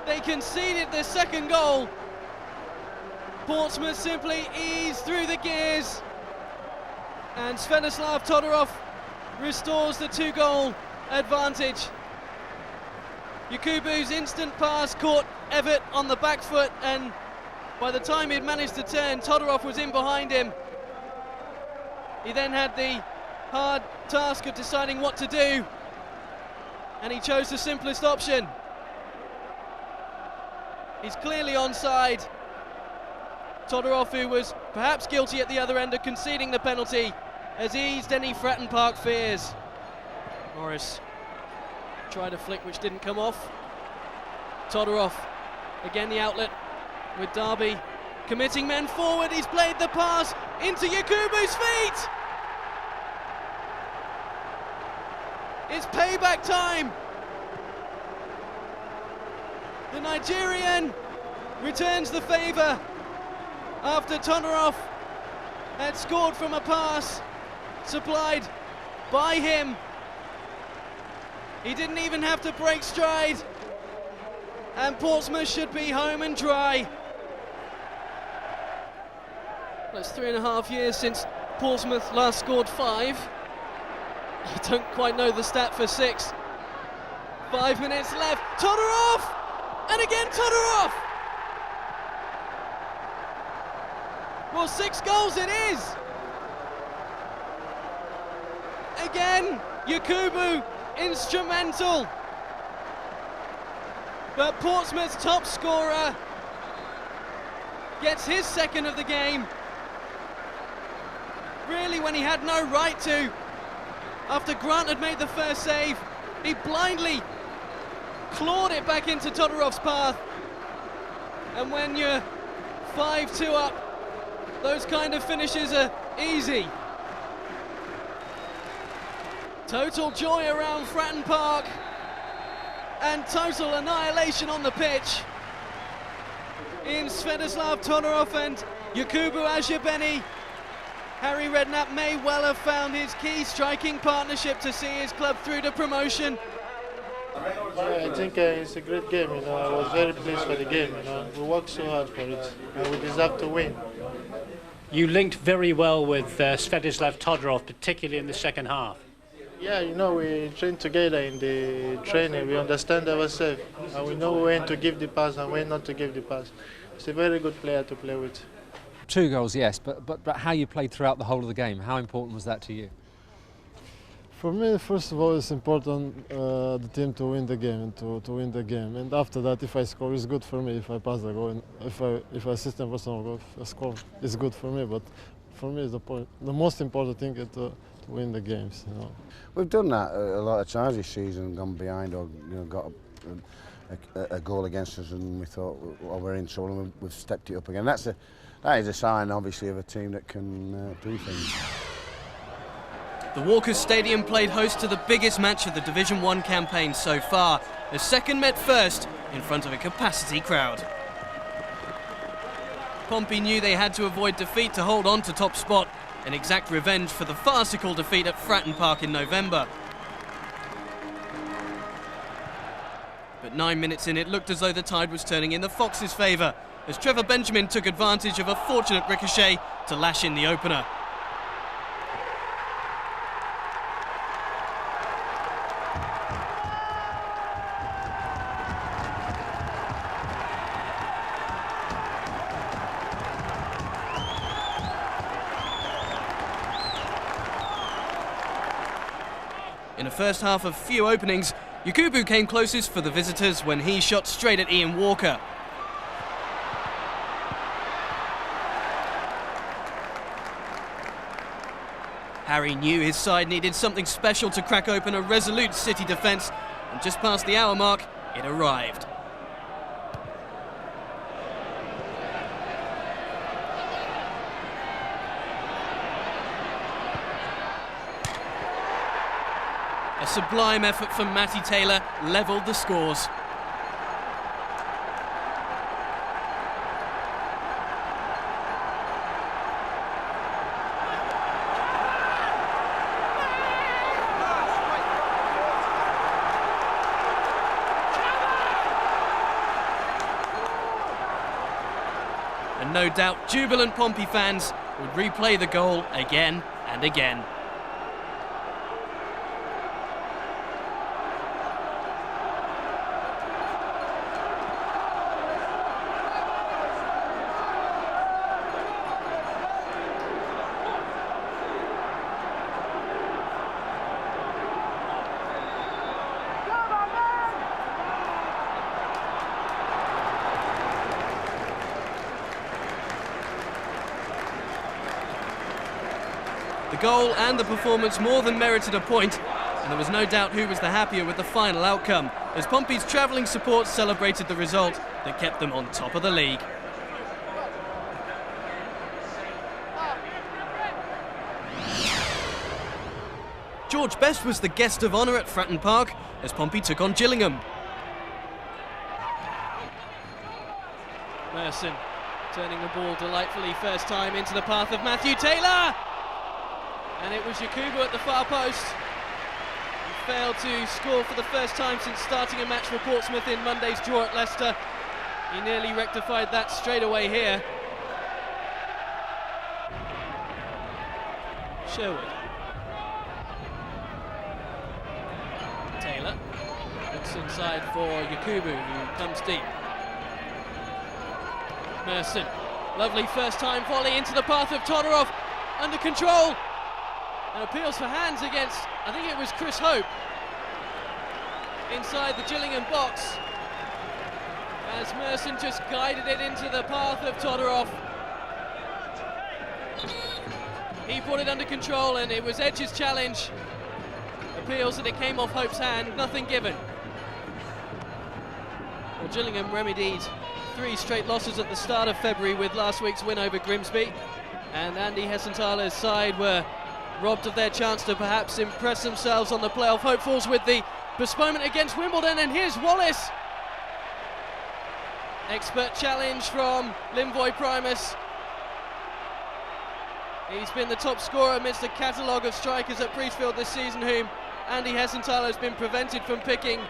they conceded the second goal, Portsmouth simply eased through the gears, and Svetoslav Todorov restores the 2-goal advantage. Yakubu's instant pass caught Everett on the back foot, and by the time he'd managed to turn, Todorov was in behind him. He then had the hard task of deciding what to do, and he chose the simplest option. He's clearly onside. Todorov, who was perhaps guilty at the other end of conceding the penalty, has eased any Fratton Park fears. Morris tried a flick which didn't come off. Todorov, again the outlet with Derby committing men forward. He's played the pass into Yakubu's feet. It's payback time. The Nigerian returns the favour after Todorov had scored from a pass supplied by him. He didn't even have to break stride, and Portsmouth should be home and dry. That's 3.5 years since Portsmouth last scored 5. I don't quite know the stat for 6. 5 minutes left. Todorov! And again Todorov! Well, 6 goals it is! Again, Yakubu instrumental. But Portsmouth's top scorer gets his second of the game. Really, when he had no right to. After Grant had made the first save, he blindly clawed it back into Todorov's path. And when you're 5-2 up, those kind of finishes are easy. Total joy around Fratton Park and total annihilation on the pitch in Svetoslav Todorov and Yakubu Ajabeni. Harry Redknapp may well have found his key striking partnership to see his club through to promotion. I think it's a great game. I was very pleased for the game. We worked so hard for it, and we deserve to win. You linked very well with Svetoslav Todorov, particularly in the second half. Yeah, we train together in the training. We understand ourselves, and we know when to give the pass and when not to give the pass. He's a very good player to play with. 2 goals, yes, but how you played throughout the whole of the game, how important was that to you? For me, first of all, it's important the team to win the game, to win the game. And after that, if I score, it's good for me. If I pass the goal, and if I assist in personal goal, if I score, it's good for me. But for me, the most important thing is to win the games. You know. We've done that a lot of times this season, gone behind or got a goal against us, and we thought, well, we're in trouble, and we've stepped it up again. That is a sign, obviously, of a team that can do things. The Walkers Stadium played host to the biggest match of the Division 1 campaign so far, as second met first in front of a capacity crowd. Pompey knew they had to avoid defeat to hold on to top spot and exact revenge for the farcical defeat at Fratton Park in November. But 9 minutes in, it looked as though the tide was turning in the Foxes' favour, as Trevor Benjamin took advantage of a fortunate ricochet to lash in the opener. In a first half of few openings, Yakubu came closest for the visitors when he shot straight at Ian Walker. Harry knew his side needed something special to crack open a resolute City defence, and just past the hour mark, it arrived. A sublime effort from Matty Taylor levelled the scores. And no doubt jubilant Pompey fans would replay the goal again and again. The goal and the performance more than merited a point, and there was no doubt who was the happier with the final outcome, as Pompey's travelling support celebrated the result that kept them on top of the league. George Best was the guest of honour at Fratton Park as Pompey took on Gillingham. Merson turning the ball delightfully first time into the path of Matthew Taylor. And it was Yakubu at the far post. He failed to score for the first time since starting a match for Portsmouth in Monday's draw at Leicester. He nearly rectified that straight away here. Sherwood. Taylor looks inside for Yakubu, who comes deep. Merson, lovely first time volley into the path of Todorov, under control. And appeals for hands against, I think it was Chris Hope, inside the Gillingham box, as Merson just guided it into the path of Todorov. He brought it under control, and it was Edge's challenge. Appeals that it came off Hope's hand, nothing given. Well, Gillingham remedied 3 straight losses at the start of February with last week's win over Grimsby, and Andy Hessenthaler's side were robbed of their chance to perhaps impress themselves on the playoff hopefuls with the postponement against Wimbledon. And here's Wallace. Expert challenge from Limvoy Primus. He's been the top scorer amidst a catalogue of strikers at Priestfield this season, whom Andy Hessenthaler has been prevented from picking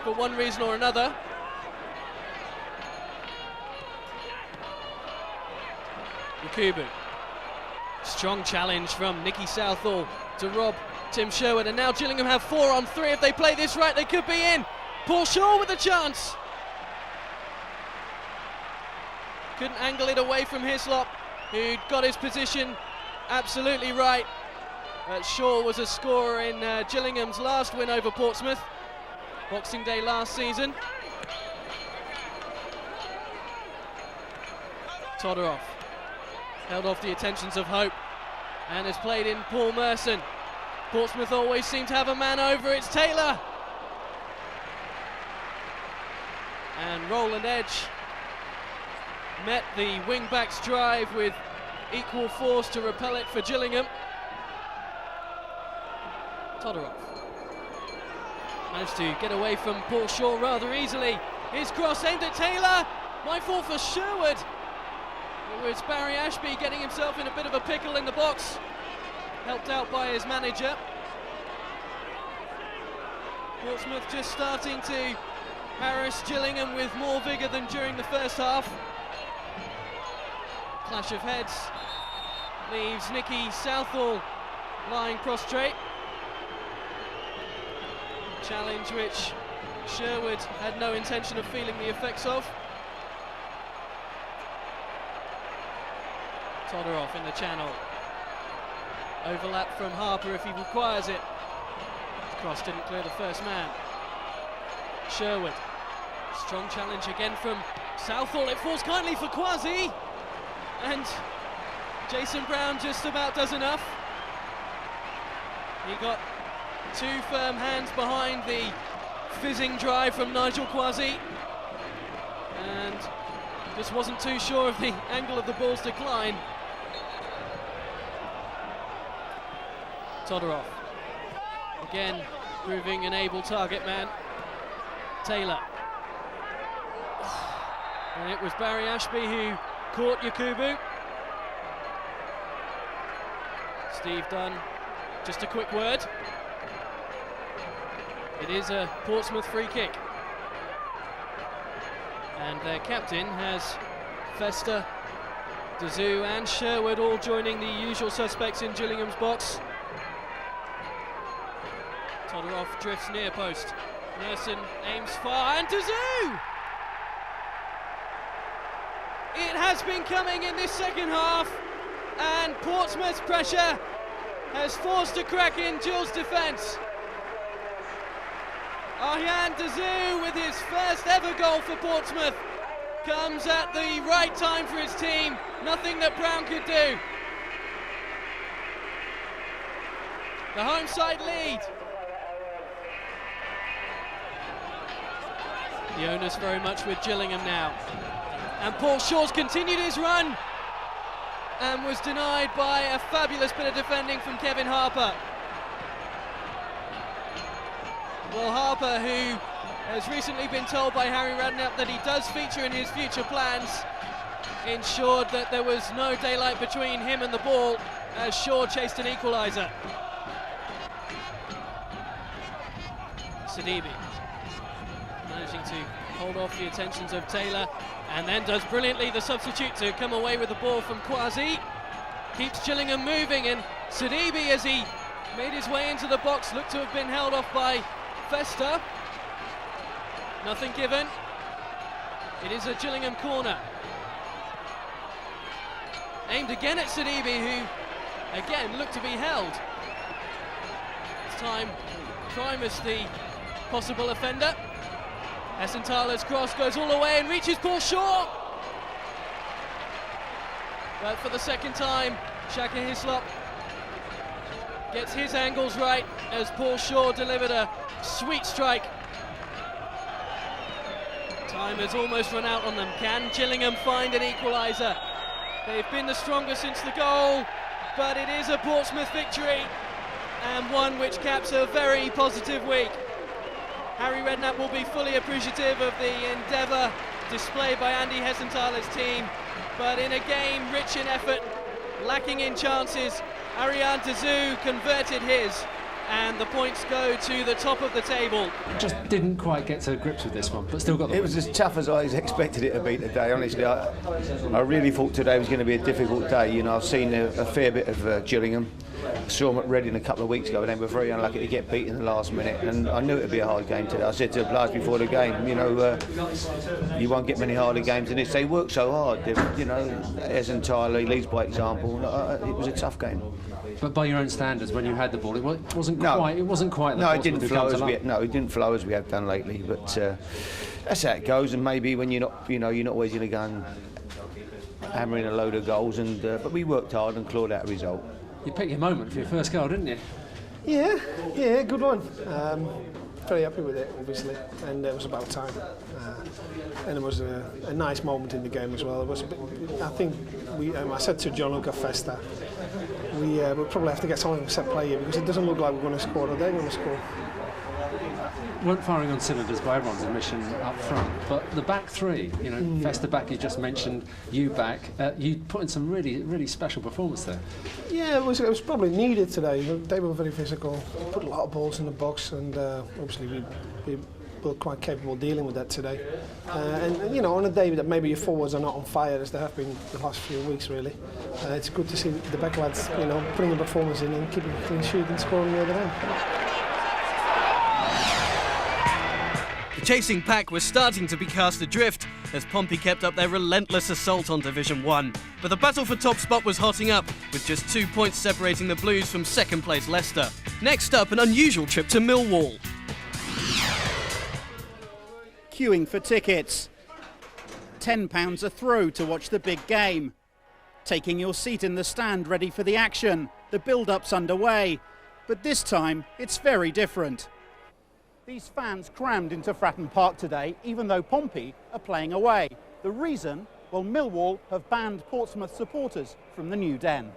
for one reason or another. Yakubu. Strong challenge from Nicky Southall to rob Tim Sherwood, and now Gillingham have 4 on 3. If they play this right, they could be in. Paul Shaw with a chance. Couldn't angle it away from Hislop, who'd got his position absolutely right. Shaw was a scorer in Gillingham's last win over Portsmouth, Boxing Day last season. Todorov held off the attentions of Hope and has played in Paul Merson. Portsmouth always seem to have a man over, it's Taylor. And Roland Edge met the wing-back's drive with equal force to repel it for Gillingham. Todorov managed to get away from Paul Shaw rather easily. His cross aimed at Taylor, my fault for Sherwood. It was Barry Ashby getting himself in a bit of a pickle in the box, helped out by his manager. Portsmouth just starting to harass Gillingham with more vigour than during the first half. Clash of heads leaves Nicky Southall lying prostrate. Challenge which Sherwood had no intention of feeling the effects of. Todorov in the channel. Overlap from Harper if he requires it. His cross didn't clear the first man. Sherwood. Strong challenge again from Southall. It falls kindly for Kwasi. And Jason Brown just about does enough. He got two firm hands behind the fizzing drive from Nigel Kwasi. And just wasn't too sure of the angle of the ball's decline. Todorov, again proving an able target man. Taylor. And it was Barry Ashby who caught Yakubu. Steve Dunn, just a quick word. It is a Portsmouth free kick. And their captain has Fester, Dazoo and Sherwood all joining the usual suspects in Gillingham's box. Todorov drifts near post. Merson aims far and Dazoo! It has been coming in this second half, and Portsmouth's pressure has forced a crack in Gill's defence. Arjan Dazoo with his first ever goal for Portsmouth comes at the right time for his team. Nothing that Brown could do. The home side lead. The onus very much with Gillingham now. And Paul Shaw's continued his run and was denied by a fabulous bit of defending from Kevin Harper. Well, Harper, who has recently been told by Harry Redknapp that he does feature in his future plans, ensured that there was no daylight between him and the ball as Shaw chased an equaliser. Sidibe managing to hold off the attentions of Taylor, and then does brilliantly the substitute to come away with the ball from Kwasi. Keeps Gillingham moving, and Sidibe, as he made his way into the box, looked to have been held off by Fester. Nothing given. It is a Gillingham corner. Aimed again at Sidibe, who again looked to be held. This time Primus the possible offender. Essenthaler's cross goes all the way and reaches Paul Shaw. But for the second time, Shaka Hislop gets his angles right as Paul Shaw delivered a sweet strike. Time has almost run out on them. Can Gillingham find an equaliser? They've been the strongest since the goal, but it is a Portsmouth victory, and one which caps a very positive week. Harry Redknapp will be fully appreciative of the endeavour displayed by Andy Hessenthaler's team, but in a game rich in effort, lacking in chances, Arjan Dazoo converted his, and the points go to the top of the table. Just didn't quite get to grips with this one, but still got the It was as tough as I expected it to be today, honestly. I really thought today was going to be a difficult day. You know, I've seen a fair bit of Gillingham. Saw them at Reading a couple of weeks ago, and they were very unlucky to get beat in the last minute, and I knew it would be a hard game today. I said to the players before the game, you know, you won't get many harder games than this. They work so hard, you know, Hessenthaler leads by example. It was a tough game. But by your own standards, when you had the ball, it wasn't quite. It wasn't quite. No, it didn't flow as it didn't flow as we have done lately. But that's how it goes. And maybe when you're not, you're not always going to go and hammer in a load of goals. And but we worked hard and clawed out a result. You picked your moment for your first goal, didn't you? Yeah, good one. Very happy with it, obviously, and it was about time. And it was a nice moment in the game as well. It was a bit, I think I said to Gianluca Festa, we'll probably have to get someone to set play here because it doesn't look like we're going to score or they're going to score. Weren't firing on cylinders by everyone's admission up front, but the back three, Festa back, you just mentioned, you back, you put in some really special performance there. Yeah, it was probably needed today. They were very physical, put a lot of balls in the box, and obviously we were quite capable of dealing with that today. And on a day that maybe your forwards are not on fire as they have been the last few weeks, really, it's good to see the back lads, putting a performance in and keeping a clean sheet and scoring the other end. The chasing pack was starting to be cast adrift as Pompey kept up their relentless assault on Division 1. But the battle for top spot was hotting up, with just 2 points separating the Blues from second place Leicester. Next up, an unusual trip to Millwall. Queuing for tickets. £10 a throw to watch the big game. Taking your seat in the stand ready for the action. The build-up's underway. But this time, it's very different. These fans crammed into Fratton Park today, even though Pompey are playing away. The reason? Well, Millwall have banned Portsmouth supporters from the new den.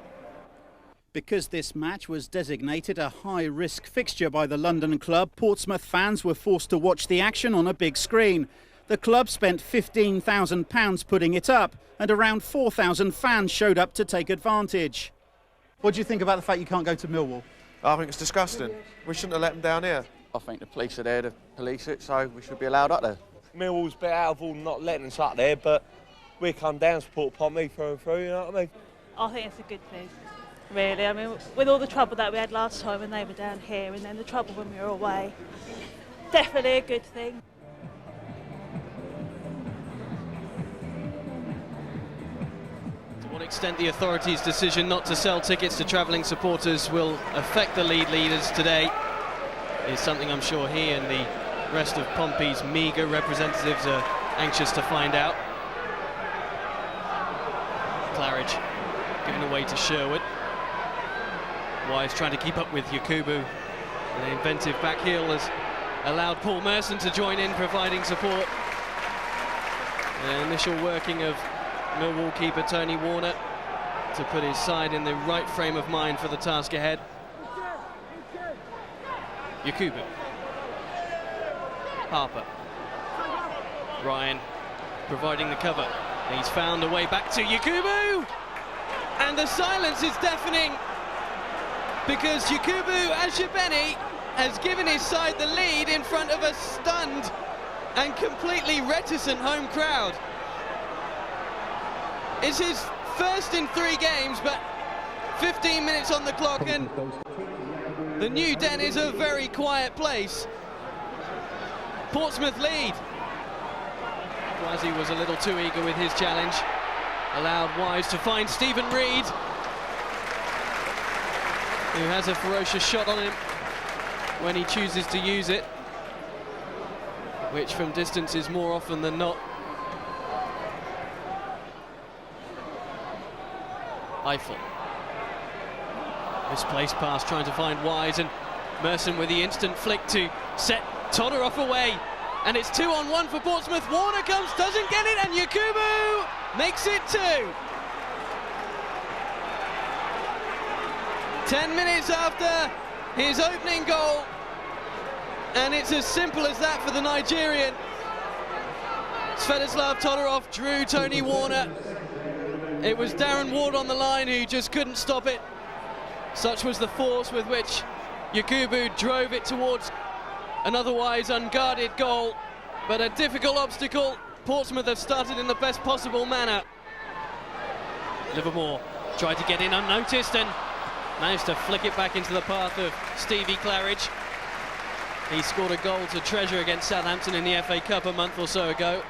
Because this match was designated a high-risk fixture by the London club, Portsmouth fans were forced to watch the action on a big screen. The club spent £15,000 putting it up, and around 4,000 fans showed up to take advantage. What do you think about the fact you can't go to Millwall? I think it's disgusting. We shouldn't have let them down here. I think the police are there to police it, so we should be allowed up there. Millwall's a bit out of all not letting us up there, but we come down to support Pompey through and through, you know what I mean? I think it's a good thing, really. I mean, with all the trouble that we had last time when they were down here and then the trouble when we were away, definitely a good thing. To what extent the authorities' decision not to sell tickets to travelling supporters will affect the leaders today is something I'm sure he and the rest of Pompey's meagre representatives are anxious to find out. Claridge given away to Sherwood. Wise trying to keep up with Yakubu. An inventive back heel has allowed Paul Merson to join in providing support. The initial working of Millwall keeper Tony Warner to put his side in the right frame of mind for the task ahead. Yakubu. Harper. Ryan providing the cover. He's found a way back to Yakubu! And the silence is deafening because Yakubu Ashibeni has given his side the lead in front of a stunned and completely reticent home crowd. It's his first in 3 games, but 15 minutes on the clock and the new den is a very quiet place. Portsmouth lead. Kwasi was a little too eager with his challenge. Allowed Wise to find Stephen Reed, who has a ferocious shot on him when he chooses to use it, which from distance is more often than not. Eiffel. Misplaced pass trying to find Wise, and Merson with the instant flick to set Todorov away. And it's 2-on-1 for Portsmouth. Warner comes, doesn't get it, and Yakubu makes it 2. 10 minutes after his opening goal, and it's as simple as that for the Nigerian. Svetoslav Todorov drew Tony Warner. It was Darren Ward on the line who just couldn't stop it. Such was the force with which Yakubu drove it towards an otherwise unguarded goal, but a difficult obstacle. Portsmouth have started in the best possible manner. Livermore tried to get in unnoticed and managed to flick it back into the path of Stevie Claridge. He scored a goal to treasure against Southampton in the FA Cup a month or so ago.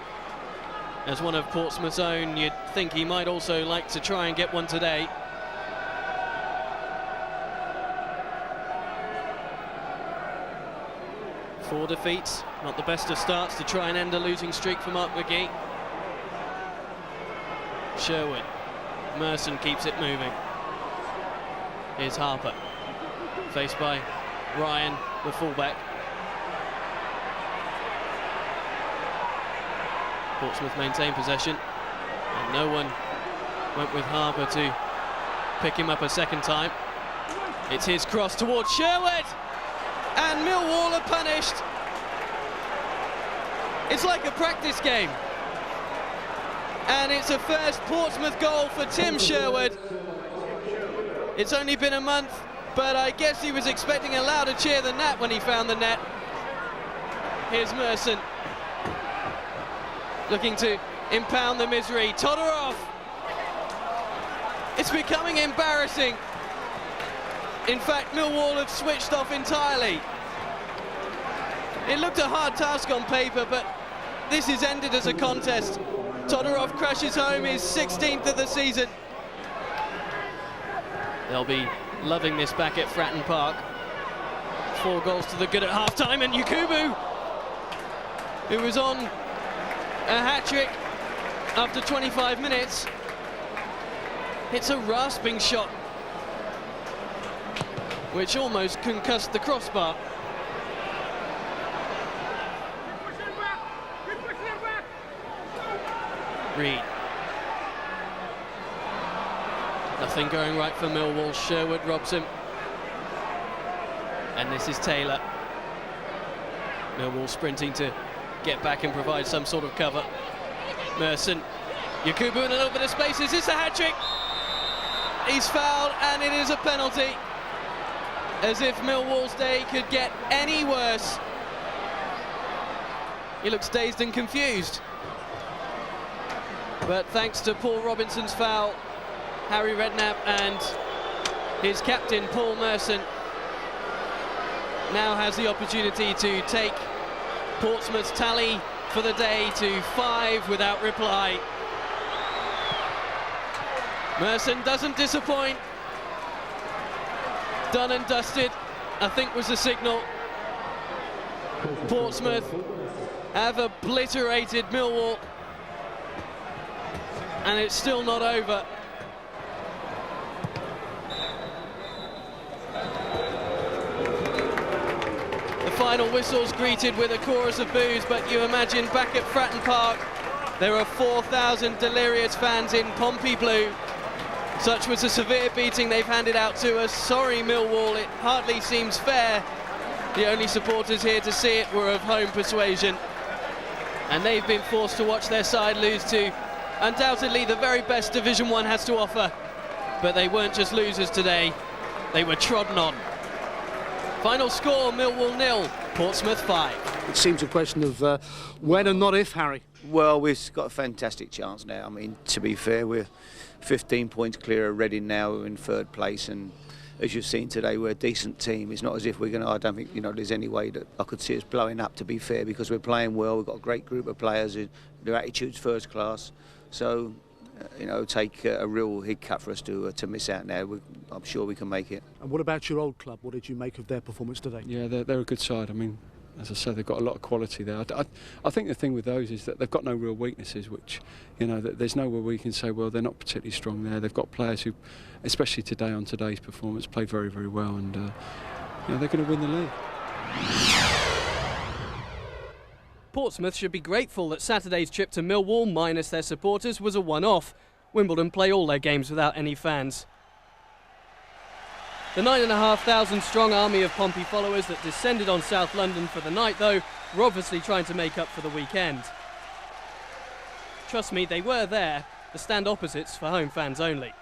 As one of Portsmouth's own, you'd think he might also like to try and get one today. 4 defeats, not the best of starts to try and end a losing streak for Mark McGee. Sherwood, Merson keeps it moving. Here's Harper, faced by Ryan, the fullback. Portsmouth maintain possession, and no one went with Harper to pick him up a second time. It's his cross towards Sherwood, and Millwall are punished. It's like a practice game, and it's a first Portsmouth goal for Tim Sherwood. It's only been a month, but I guess he was expecting a louder cheer than that when he found the net. Here's Merson, looking to impound the misery. Todorov. It's becoming embarrassing. In fact, Millwall have switched off entirely. It looked a hard task on paper, but this is ended as a contest. Todorov crashes home his 16th of the season. They'll be loving this back at Fratton Park. 4 goals to the good at half-time, and Yakubu, who was on a hat-trick after 25 minutes, hits a rasping shot, which almost concussed the crossbar. Reed. Nothing going right for Millwall. Sherwood robs him. And this is Taylor. Millwall sprinting to get back and provide some sort of cover. Merson. Yakubu in a little bit of space. Is this a hat-trick? He's fouled, and it is a penalty. As if Millwall's day could get any worse. He looks dazed and confused. But thanks to Paul Robinson's foul, Harry Redknapp and his captain, Paul Merson, now has the opportunity to take Portsmouth's tally for the day to 5 without reply. Merson doesn't disappoint. Done and dusted, I think was the signal. Portsmouth have obliterated Millwall, and it's still not over. The final whistle's greeted with a chorus of boos, but you imagine back at Fratton Park, there are 4,000 delirious fans in Pompey blue. Such was the severe beating they've handed out to us. Sorry, Millwall, it hardly seems fair. The only supporters here to see it were of home persuasion, and they've been forced to watch their side lose to undoubtedly the very best Division 1 has to offer. But they weren't just losers today, they were trodden on. Final score, Millwall 0, Portsmouth 5. It seems a question of when and not if, Harry. Well, we've got a fantastic chance now. I mean, to be fair, we're 15 points clear of Reading now. We're in 3rd place, and as you've seen today, we're a decent team. It's not as if we're going to, I don't think, there's any way that I could see us blowing up, to be fair, because we're playing well. We've got a great group of players. Their attitude's first class. So, take a real hiccup for us to miss out now. I'm sure we can make it. And what about your old club? What did you make of their performance today? Yeah, they're a good side. I mean, as I said, they've got a lot of quality there. I think the thing with those is that they've got no real weaknesses, which, that there's nowhere we can say, well, they're not particularly strong there. They've got players who, especially today on today's performance, played very, very well, and they're going to win the league. Portsmouth should be grateful that Saturday's trip to Millwall, minus their supporters, was a one-off. Wimbledon play all their games without any fans. The 9,500 strong army of Pompey followers that descended on South London for the night, though, were obviously trying to make up for the weekend. Trust me, they were there, the stand opposites for home fans only.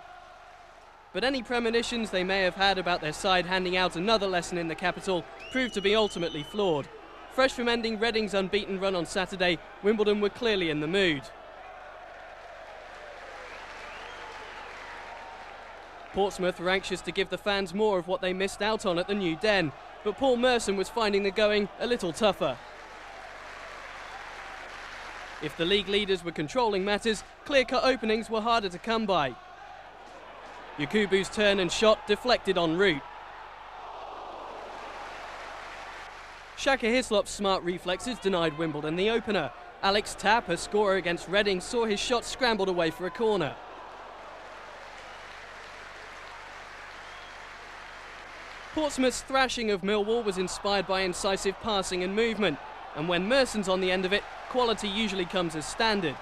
But any premonitions they may have had about their side handing out another lesson in the capital proved to be ultimately flawed. Fresh from ending Reading's unbeaten run on Saturday, Wimbledon were clearly in the mood. Portsmouth were anxious to give the fans more of what they missed out on at the new Den, but Paul Merson was finding the going a little tougher. If the league leaders were controlling matters, clear-cut openings were harder to come by. Yakubu's turn and shot deflected en route. Shaka Hislop's smart reflexes denied Wimbledon the opener. Alex Tapp, a scorer against Reading, saw his shot scrambled away for a corner. Portsmouth's thrashing of Millwall was inspired by incisive passing and movement, and when Merson's on the end of it, quality usually comes as standard.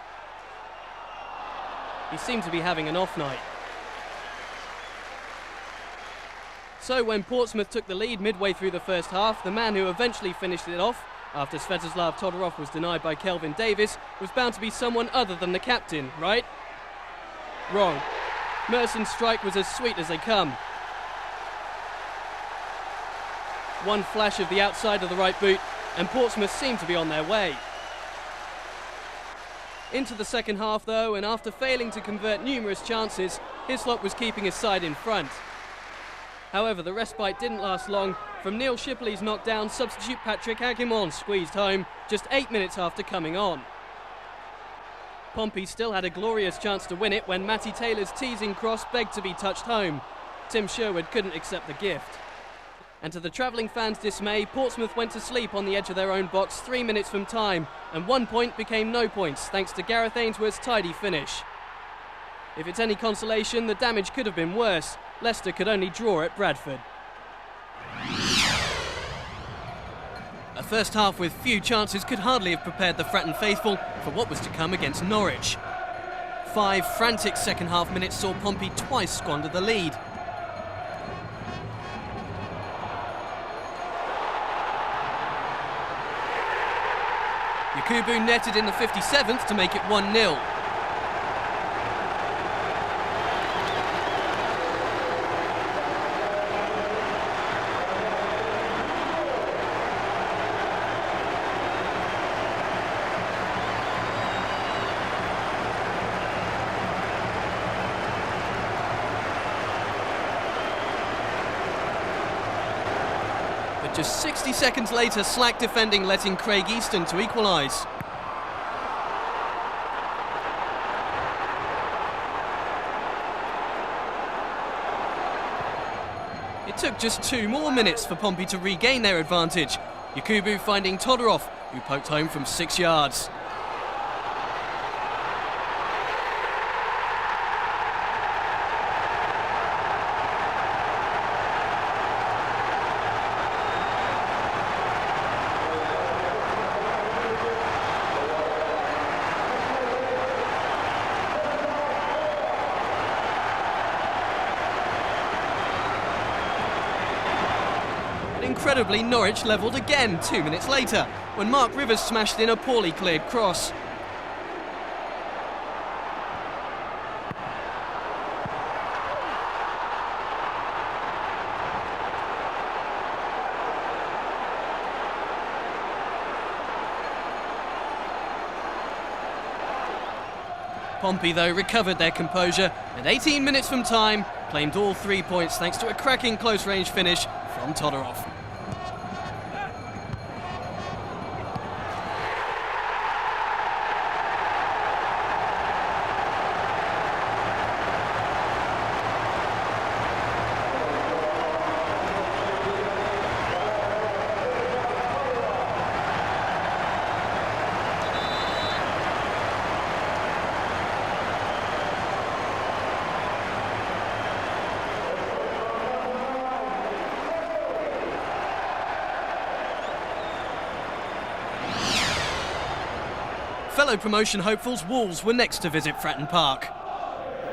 He seemed to be having an off night. So when Portsmouth took the lead midway through the first half, the man who eventually finished it off, after Svetoslav Todorov was denied by Kelvin Davis, was bound to be someone other than the captain, right? Wrong. Merson's strike was as sweet as they come. One flash of the outside of the right boot, and Portsmouth seemed to be on their way. Into the second half though, and after failing to convert numerous chances, Hislop was keeping his side in front. However, the respite didn't last long. From Neil Shipley's knockdown, substitute Patrick Agimon squeezed home just 8 minutes after coming on. Pompey still had a glorious chance to win it when Matty Taylor's teasing cross begged to be touched home. Tim Sherwood couldn't accept the gift. And to the travelling fans' dismay, Portsmouth went to sleep on the edge of their own box 3 minutes from time, and 1 point became no points thanks to Gareth Ainsworth's tidy finish. If it's any consolation, the damage could have been worse. Leicester could only draw at Bradford. A first half with few chances could hardly have prepared the Fratton faithful for what was to come against Norwich. 5 frantic second half minutes saw Pompey twice squander the lead. Yakubu netted in the 57th to make it 1-0. Just 60 seconds later, slack defending let in Craig Easton to equalise. It took just 2 more minutes for Pompey to regain their advantage. Yakubu finding Todorov, who poked home from 6 yards. Incredibly, Norwich levelled again 2 minutes later, when Mark Rivers smashed in a poorly cleared cross. Pompey, though, recovered their composure, and 18 minutes from time, claimed all 3 points thanks to a cracking close-range finish from Todorov. Fellow promotion hopefuls Wolves were next to visit Fratton Park.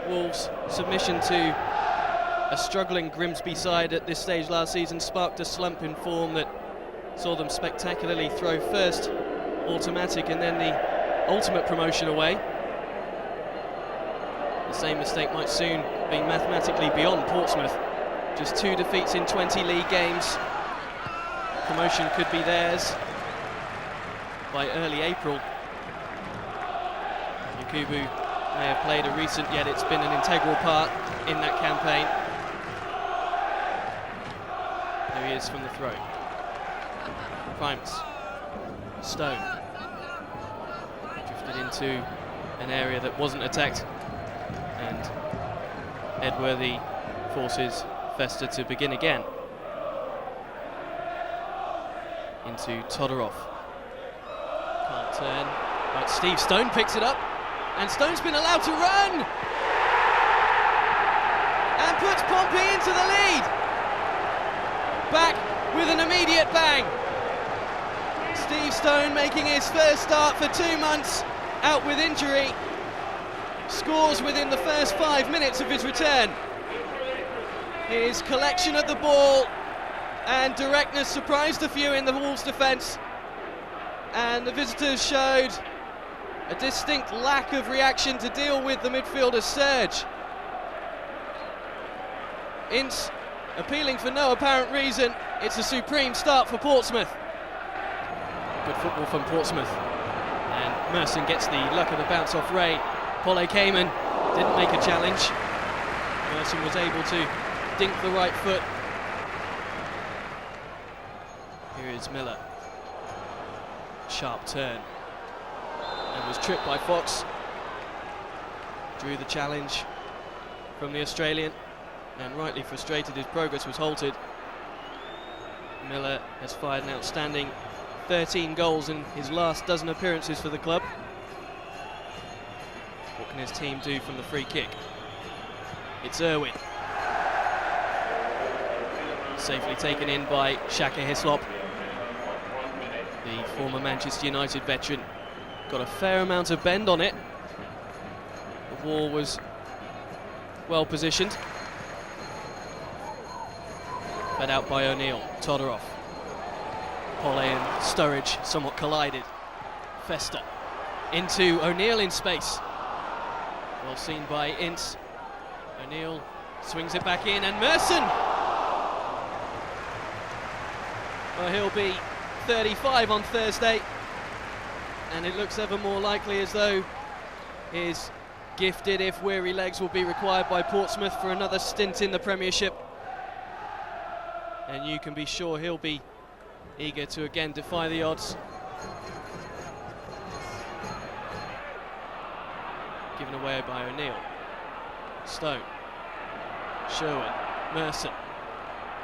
Wolves' submission to a struggling Grimsby side at this stage last season sparked a slump in form that saw them spectacularly throw first automatic and then the ultimate promotion away. The same mistake might soon be mathematically beyond Portsmouth. Just 2 defeats in 20 league games. Promotion could be theirs by early April. Yakubu may have played a recent, yet it's been an integral part in that campaign. There he is from the throw. Primus. Stone. Drifted into an area that wasn't attacked, and Edworthy forces Fester to begin again. into Todorov. Can't turn, but Steve Stone picks it up, and Stone's been allowed to run and puts Pompey into the lead. Back with an immediate bang. Steve Stone making his first start for 2 months, out with injury, scores within the first 5 minutes of his return. His collection at the ball and directness surprised a few in the Wolves' defence, and the visitors showed a distinct lack of reaction to deal with the midfielder's surge. Ince appealing for no apparent reason. It's a supreme start for Portsmouth. Good football from Portsmouth, and Merson gets the luck of the bounce off Ray. Polly Cayman didn't make a challenge. Merson was able to dink the right foot. Here is Miller. Sharp turn, and was tripped by Fox. Drew the challenge from the Australian, and rightly frustrated, his progress was halted. Miller has fired an outstanding 13 goals in his last dozen appearances for the club. What can his team do from the free kick? It's Irwin. Safely taken in by Shaka Hislop. The former Manchester United veteran got a fair amount of bend on it. The wall was well positioned. Fed out by O'Neill. Todorov. Polle and Sturridge somewhat collided. Fester into O'Neill in space. Well seen by Ince. O'Neill swings it back in, and Merson! Well, he'll be 35 on Thursday, and it looks ever more likely as though his gifted, if weary, legs will be required by Portsmouth for another stint in the Premiership. And you can be sure he'll be eager to again defy the odds. Given away by O'Neill. Stone. Sherwood. Merson.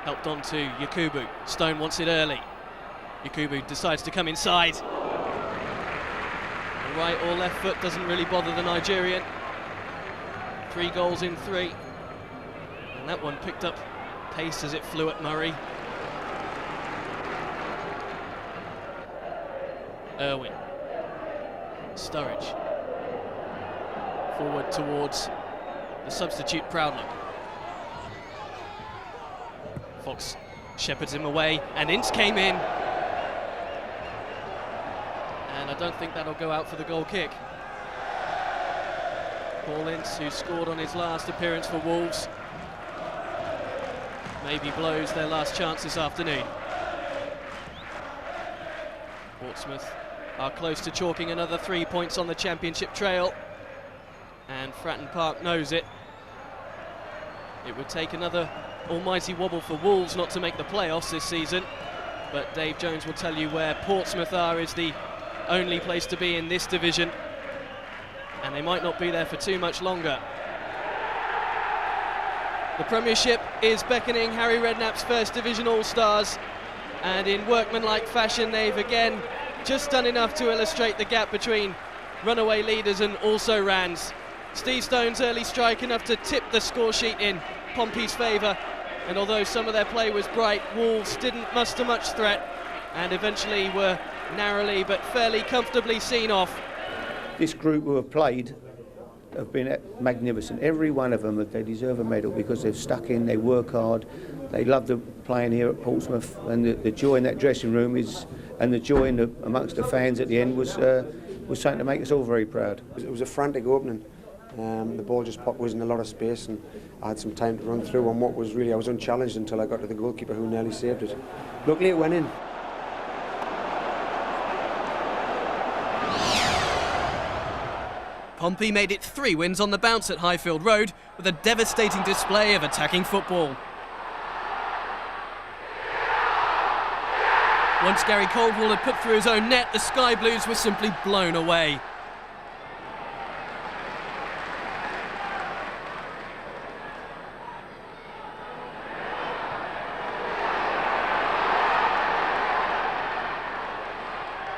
Helped on to Yakubu. Stone wants it early. Yakubu decides to come inside. The right or left foot doesn't really bother the Nigerian. 3 goals in 3. And that one picked up pace as it flew at Murray. Irwin. Sturridge. Forward towards the substitute Proudlock. Fox shepherds him away, and Ince came in. And I don't think that'll go out for the goal kick. Paul Ince, who scored on his last appearance for Wolves, maybe blows their last chance this afternoon. Portsmouth are close to chalking another 3 points on the championship trail, and Fratton Park knows it. It would take another almighty wobble for Wolves not to make the playoffs this season, but Dave Jones will tell you where Portsmouth are is the only place to be in this division, and they might not be there for too much longer. The Premiership is beckoning Harry Redknapp's First Division All-Stars, and in workmanlike fashion they've again just done enough to illustrate the gap between runaway leaders and also-rans. Steve Stone's early strike enough to tip the score sheet in Pompey's favour, and although some of their play was bright, Wolves didn't muster much threat and eventually were narrowly but fairly comfortably seen off. This group who have played have been magnificent. Every one of them, they deserve a medal because they've stuck in, they work hard, they love the playing here at Portsmouth, and the joy in that dressing room is, and the joy amongst the fans at the end was something to make us all very proud. It was a frantic opening. The ball just was in a lot of space, and I had some time to run through on what was really, I was unchallenged until I got to the goalkeeper, who nearly saved it. Luckily it went in. Pompey made it 3 wins on the bounce at Highfield Road with a devastating display of attacking football. Once Gary Caldwell had put through his own net, the Sky Blues were simply blown away.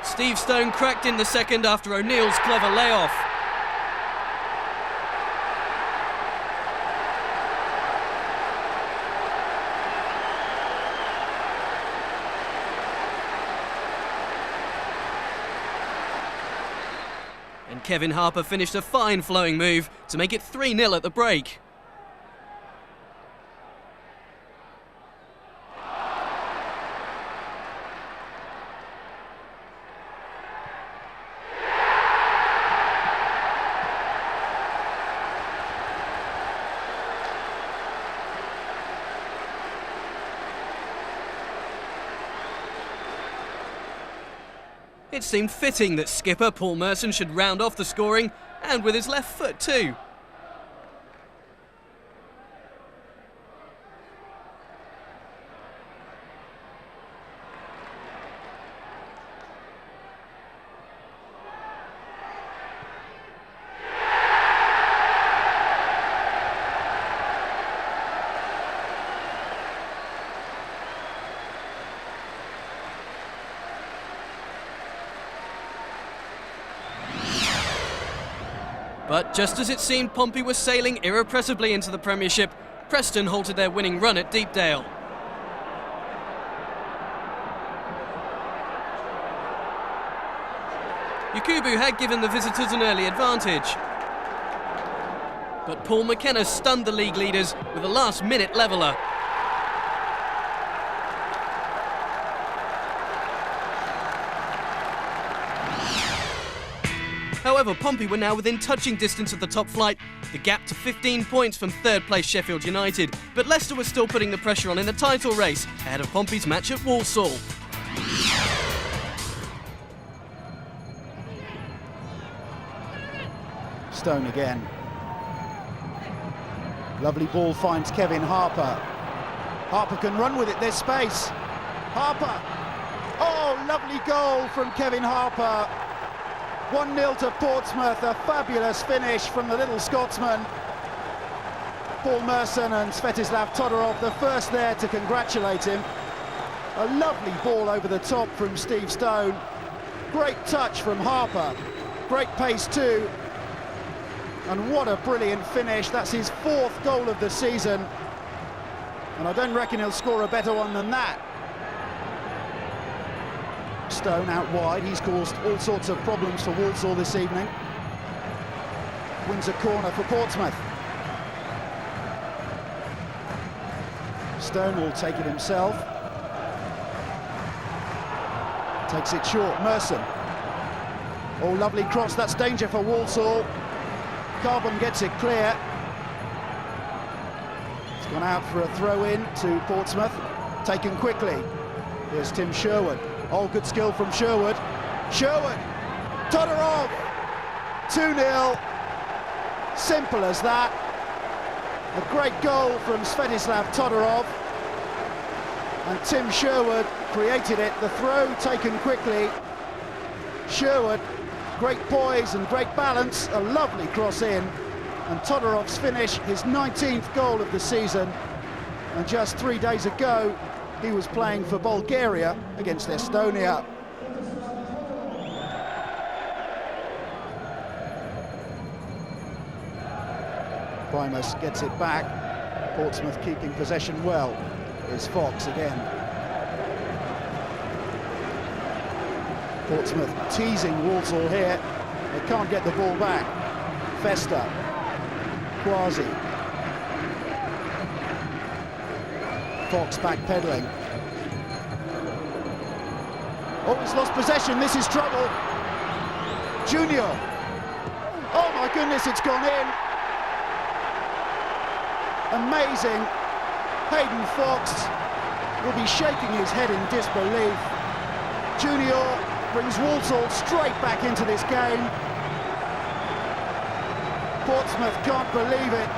Steve Stone cracked in the second after O'Neill's clever layoff. And Kevin Harper finished a fine flowing move to make it 3-0 at the break. It seemed fitting that skipper Paul Merson should round off the scoring, and with his left foot too. But just as it seemed Pompey was sailing irrepressibly into the Premiership, Preston halted their winning run at Deepdale. Yakubu had given the visitors an early advantage. But Paul McKenna stunned the league leaders with a last-minute leveller. However, Pompey were now within touching distance of the top flight, the gap to 15 points from third-place Sheffield United. But Leicester was still putting the pressure on in the title race, ahead of Pompey's match at Walsall. Stone again. Lovely ball finds Kevin Harper. Harper can run with it, there's space. Harper! Oh, lovely goal from Kevin Harper. 1-0 to Portsmouth, a fabulous finish from the little Scotsman. Paul Merson and Svetislav Todorov, the first there to congratulate him. A lovely ball over the top from Steve Stone. Great touch from Harper. Great pace too. And what a brilliant finish. That's his 4th goal of the season. And I don't reckon he'll score a better one than that. Stone out wide, he's caused all sorts of problems for Walsall this evening. Wins a corner for Portsmouth. Stone will take it himself. Takes it short, Merson. Oh, lovely cross, that's danger for Walsall. Carbon gets it clear. It's gone out for a throw-in to Portsmouth. Taken quickly. Here's Tim Sherwood. Oh, good skill from Sherwood. Sherwood! Todorov! 2-0. Simple as that. A great goal from Svetislav Todorov. And Tim Sherwood created it. The throw taken quickly. Sherwood, great poise and great balance. A lovely cross in. And Todorov's finish, his 19th goal of the season. And just 3 days ago, he was playing for Bulgaria against Estonia. Primus gets it back. Portsmouth keeping possession well. Here's Fox again. Portsmouth teasing Walsall here. They can't get the ball back. Festa. Quasi. Fox backpedaling. Oh, he's lost possession. This is trouble. Junior. Oh my goodness, it's gone in. Amazing. Hayden Fox will be shaking his head in disbelief. Junior brings Walsall straight back into this game. Portsmouth can't believe it.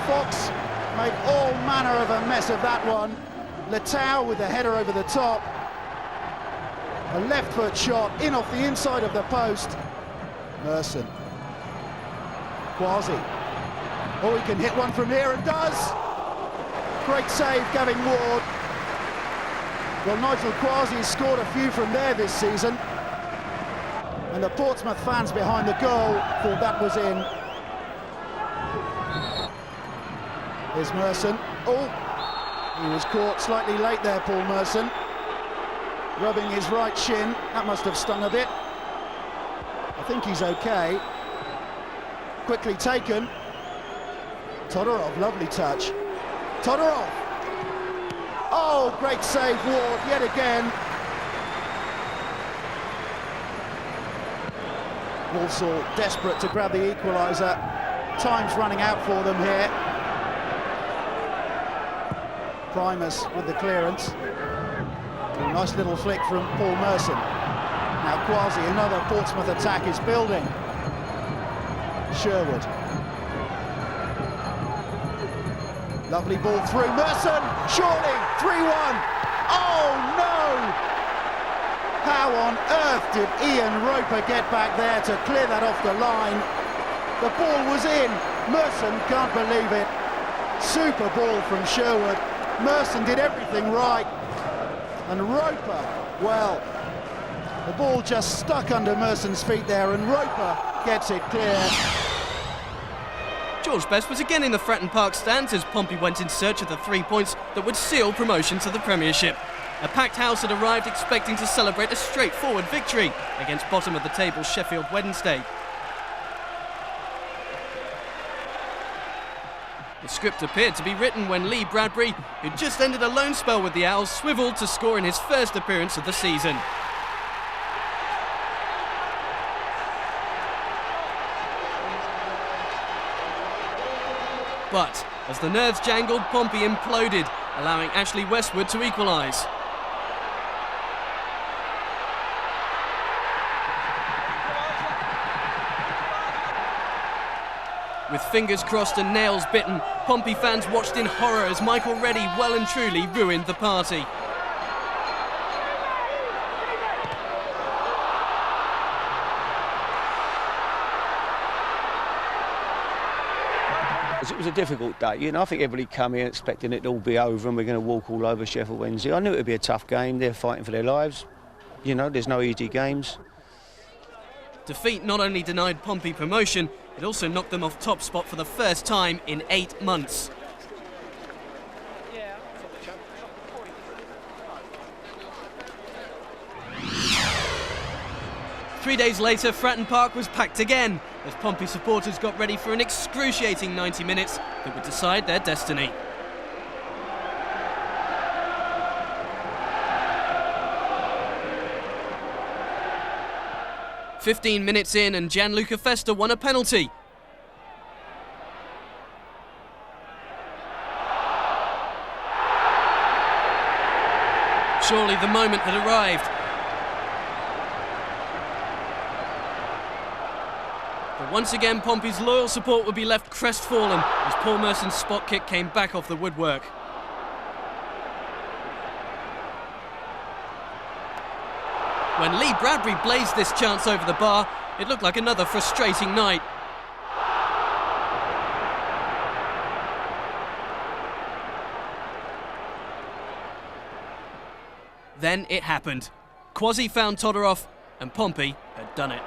Fox made all manner of a mess of that one. Letao with the header over the top. A left foot shot in off the inside of the post. Merson. Quasi. Oh, he can hit one from here and does. Great save, Gavin Ward. Well, Nigel Quasi's scored a few from there this season. And the Portsmouth fans behind the goal thought that was in. Here's Merson. Oh, he was caught slightly late there, Paul Merson. Rubbing his right shin. That must have stung a bit. I think he's okay. Quickly taken. Todorov, lovely touch. Todorov! Oh, great save, Ward, yet again. Walsall desperate to grab the equaliser. Time's running out for them here. Primus with the clearance. A nice little flick from Paul Merson. Now Quasi, another Portsmouth attack is building. Sherwood. Lovely ball through. Merson, surely, 3-1. Oh no! How on earth did Ian Roper get back there to clear that off the line? The ball was in. Merson can't believe it. Super ball from Sherwood. Merson did everything right. And Roper, well, the ball just stuck under Merson's feet there, and Roper gets it clear. George Best was again in the Fratton Park stands as Pompey went in search of the 3 points that would seal promotion to the Premiership. A packed house had arrived expecting to celebrate a straightforward victory against bottom of the table Sheffield Wednesday. The script appeared to be written when Lee Bradbury, who'd just ended a loan spell with the Owls, swivelled to score in his first appearance of the season. But as the nerves jangled, Pompey imploded, allowing Ashley Westwood to equalise. With fingers crossed and nails bitten, Pompey fans watched in horror as Michael Reddy well and truly ruined the party. It was a difficult day. You know, I think everybody come here expecting it to all be over and we're going to walk all over Sheffield Wednesday. I knew it would be a tough game. They're fighting for their lives. You know, there's no easy games. Defeat not only denied Pompey promotion, it also knocked them off top spot for the first time in 8 months. Three days later, Fratton Park was packed again as Pompey supporters got ready for an excruciating 90 minutes that would decide their destiny. "15 minutes in and Gianluca Festa won a penalty. Surely the moment had arrived. But once again, Pompey's loyal support would be left crestfallen as Paul Merson's spot kick came back off the woodwork. When Lee Bradbury blazed this chance over the bar, it looked like another frustrating night. Then it happened. Quasi found Todorov, and Pompey had done it.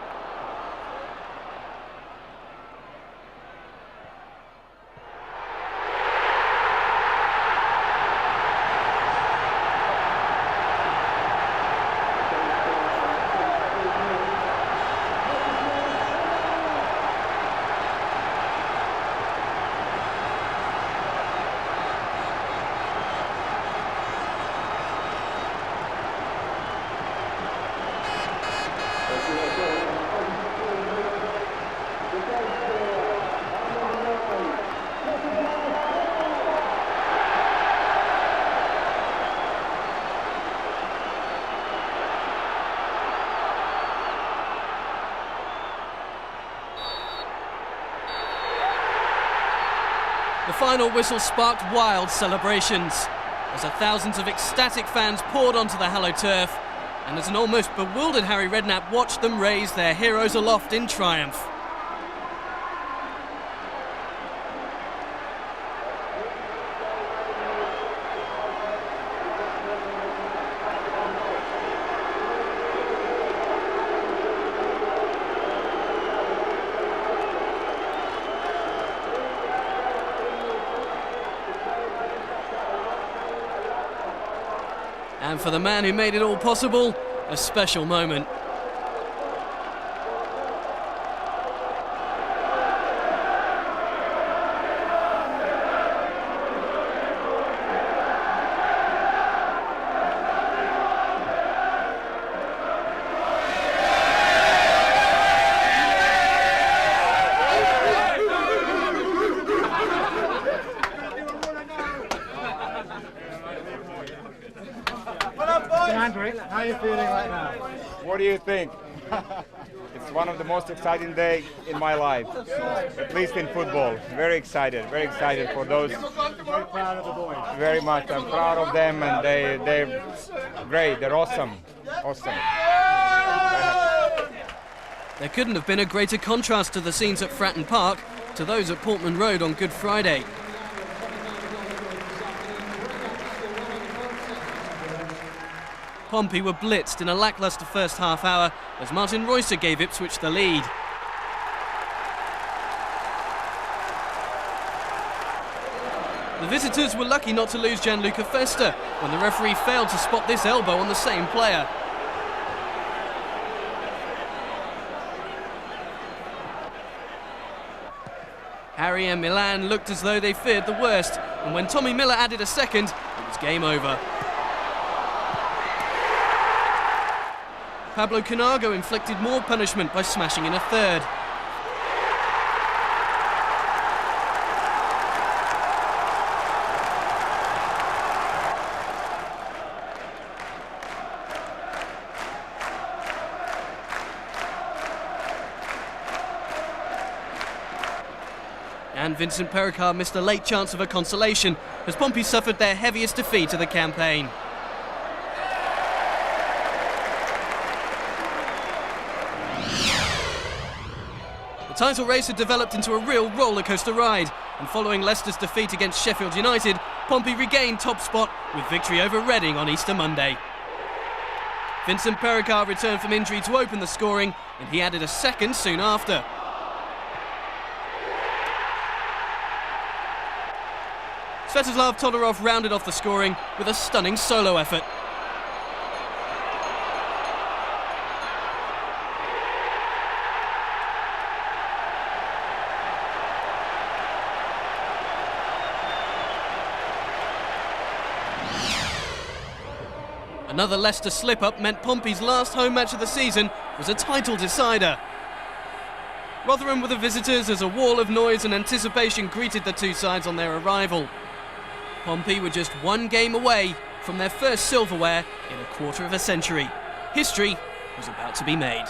The final whistle sparked wild celebrations as thousands of ecstatic fans poured onto the hallowed turf, and as an almost bewildered Harry Redknapp watched them raise their heroes aloft in triumph. And for the man who made it all possible, a special moment. Andrew, how are you feeling right now? What do you think? It's one of the most exciting days in my life, at least in football. Very excited for those. Very proud of the boys. Very much. I'm proud of them, and they're great. They're awesome. There couldn't have been a greater contrast to the scenes at Fratton Park to those at Portman Road on Good Friday. Pompey were blitzed in a lacklustre first half hour as Martin Royster gave Ipswich the lead. The visitors were lucky not to lose Gianluca Festa when the referee failed to spot this elbow on the same player. Harry and Milan looked as though they feared the worst, and when Tommy Miller added a second, it was game over. Pablo Canago inflicted more punishment by smashing in a third. And Vincent Pericard missed a late chance of a consolation as Pompey suffered their heaviest defeat of the campaign. The title race had developed into a real rollercoaster ride, and following Leicester's defeat against Sheffield United, Pompey regained top spot with victory over Reading on Easter Monday. Vincent Pericard returned from injury to open the scoring, and he added a second soon after. Svetoslav Todorov rounded off the scoring with a stunning solo effort. Another Leicester slip-up meant Pompey's last home match of the season was a title decider. Rotherham were the visitors as a wall of noise and anticipation greeted the two sides on their arrival. Pompey were just one game away from their first silverware in a quarter of a century. History was about to be made.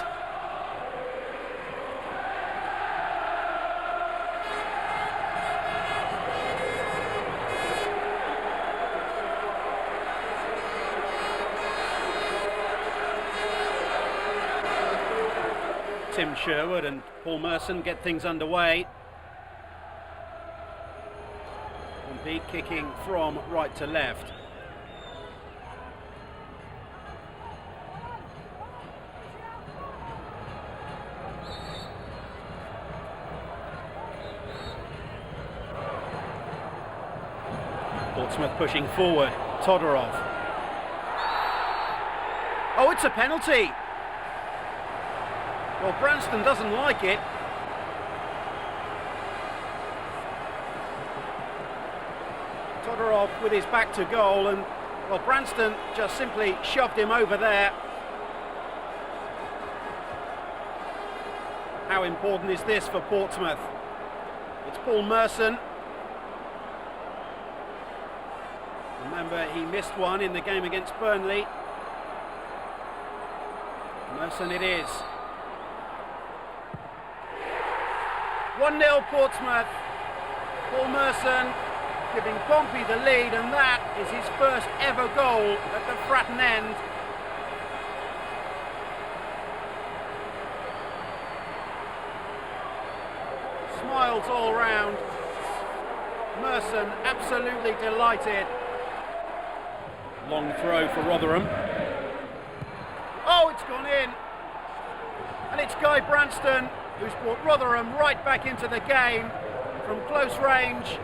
Tim Sherwood and Paul Merson get things underway. Pompey kicking from right to left. Portsmouth pushing forward. Todorov. Oh, it's a penalty. Well, Branston doesn't like it. Todorov with his back to goal, and well, Branston just simply shoved him over there. How important is this for Portsmouth? It's Paul Merson. Remember, he missed one in the game against Burnley. Merson it is. 1-0 Portsmouth. Paul Merson giving Pompey the lead, and that is his first ever goal at the Fratton end. Smiles all round. Merson absolutely delighted. Long throw for Rotherham. Oh, it's gone in. And it's Guy Branston who's brought Rotherham right back into the game from close range.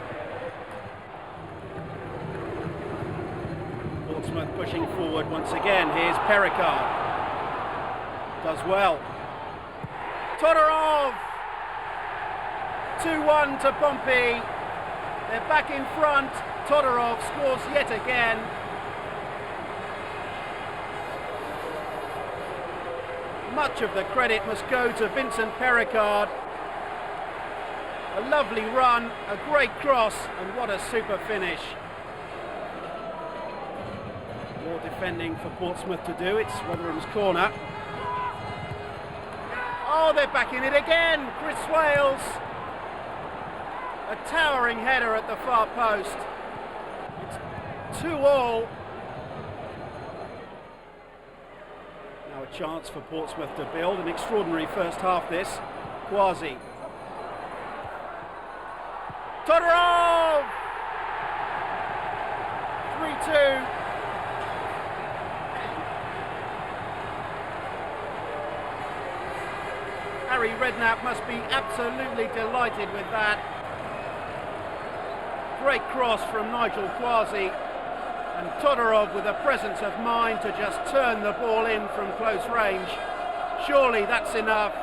Portsmouth pushing forward once again. Here's Pericard. Does well. Todorov! 2-1 to Pompey. They're back in front. Todorov scores yet again. Much of the credit must go to Vincent Pericard. A lovely run, a great cross, and what a super finish. More defending for Portsmouth to do. It's Rotherham's corner. Oh, they're back in it again. Chris Swales. A towering header at the far post. It's 2-2. Now a chance for Portsmouth to build. An extraordinary first half this. Quasi. Todorov! 3-2. Harry Redknapp must be absolutely delighted with that. Great cross from Nigel Quasi, and Todorov with a presence of mind to just turn the ball in from close range. Surely that's enough.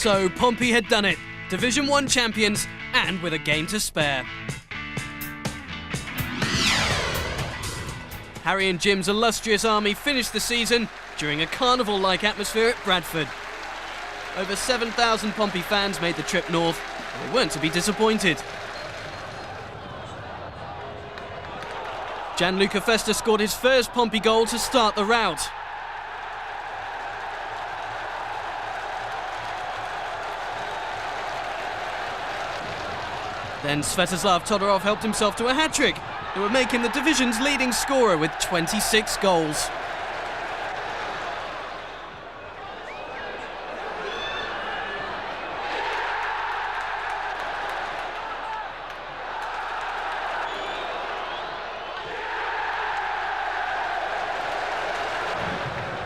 So Pompey had done it, Division 1 champions and with a game to spare. Harry and Jim's illustrious army finished the season during a carnival-like atmosphere at Bradford. Over 7,000 Pompey fans made the trip north, and they weren't to be disappointed. Gianluca Festa scored his first Pompey goal to start the rout. Then Svetoslav Todorov helped himself to a hat-trick that would make him the division's leading scorer with 26 goals.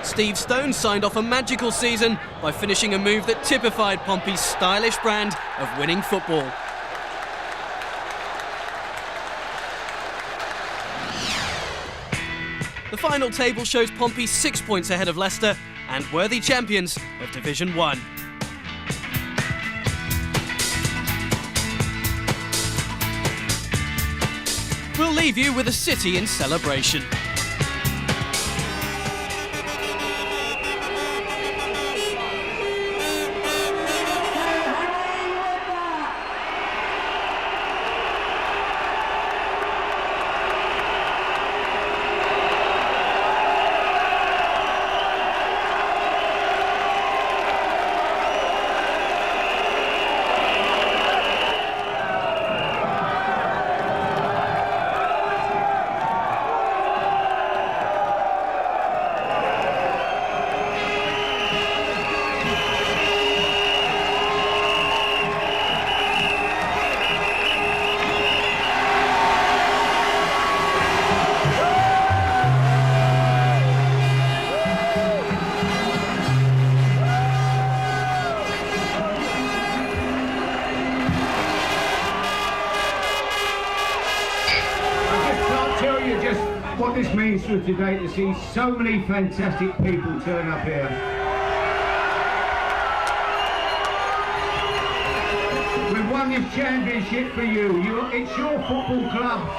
Steve Stone signed off a magical season by finishing a move that typified Pompey's stylish brand of winning football. The final table shows Pompey 6 points ahead of Leicester and worthy champions of Division 1. We'll leave you with a city in celebration. What this means for today to see so many fantastic people turn up here. We've won this championship for you. It's your football club.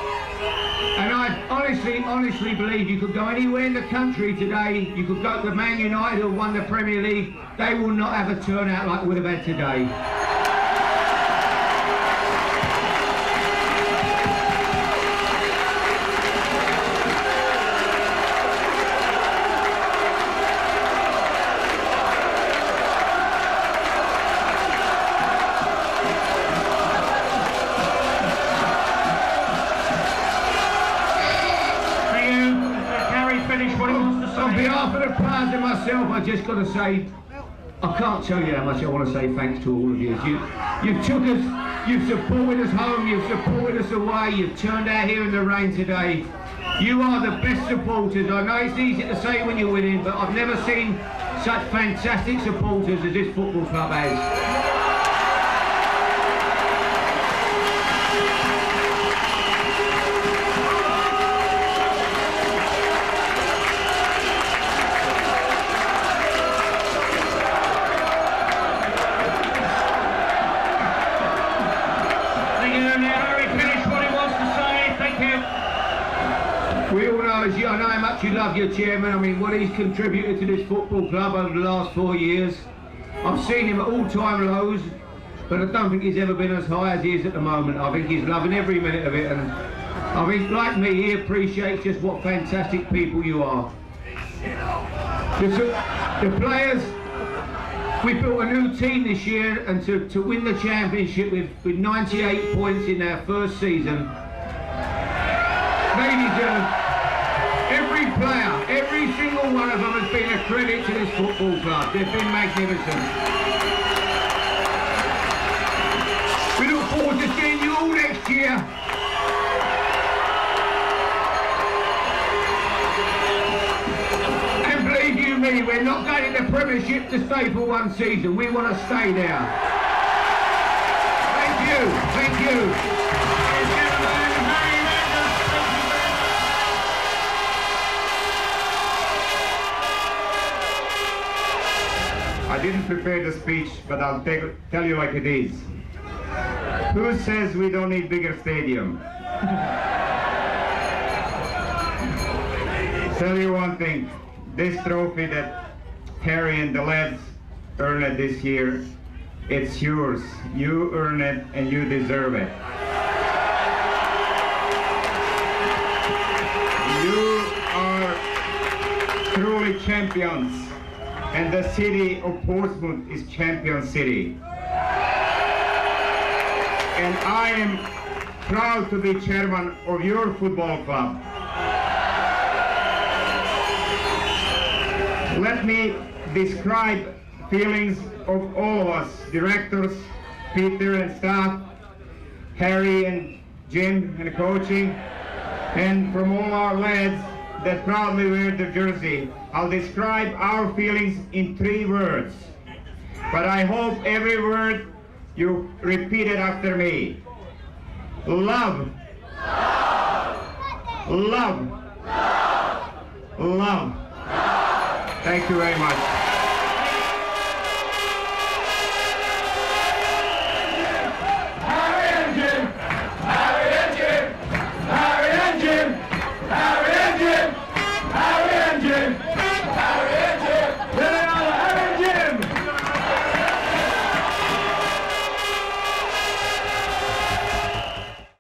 And I honestly believe you could go anywhere in the country today. You could go to Man United who won the Premier League. They will not have a turnout like we'd have had today. On behalf of the players and myself, I just got to say, I can't tell you how much I want to say thanks to all of you. You've took us, you've supported us home, you've supported us away, you've turned out here in the rain today. You are the best supporters. I know it's easy to say when you're winning, but I've never seen such fantastic supporters as this football club has. We all know, I know how much you love your chairman. I mean, what he's contributed to this football club over the last 4 years. I've seen him at all-time lows, but I don't think he's ever been as high as he is at the moment. I think he's loving every minute of it, and I think, like me, he appreciates just what fantastic people you are. The players, we built a new team this year, and to win the championship with 98 points in their first season, they deserve. Every player, every single one of them has been a credit to this football club. They've been magnificent. We look forward to seeing you all next year. And believe you me, we're not going in the Premiership to stay for one season. We want to stay there. Thank you. Thank you. I didn't prepare the speech, but I'll tell you like it is. Who says we don't need bigger stadium? Tell you one thing, this trophy that Harry and the lads earned this year, it's yours. You earn it and you deserve it. You are truly champions. And the city of Portsmouth is champion city. and I am proud to be chairman of your football club. Let me describe feelings of all of us, directors, Peter and staff, Harry and Jim and coaching, and from all our lads that proudly wear the jersey. I'll describe our feelings in 3 words, but I hope every word you repeat it after me. Love. Love. Love. Love. Thank you very much.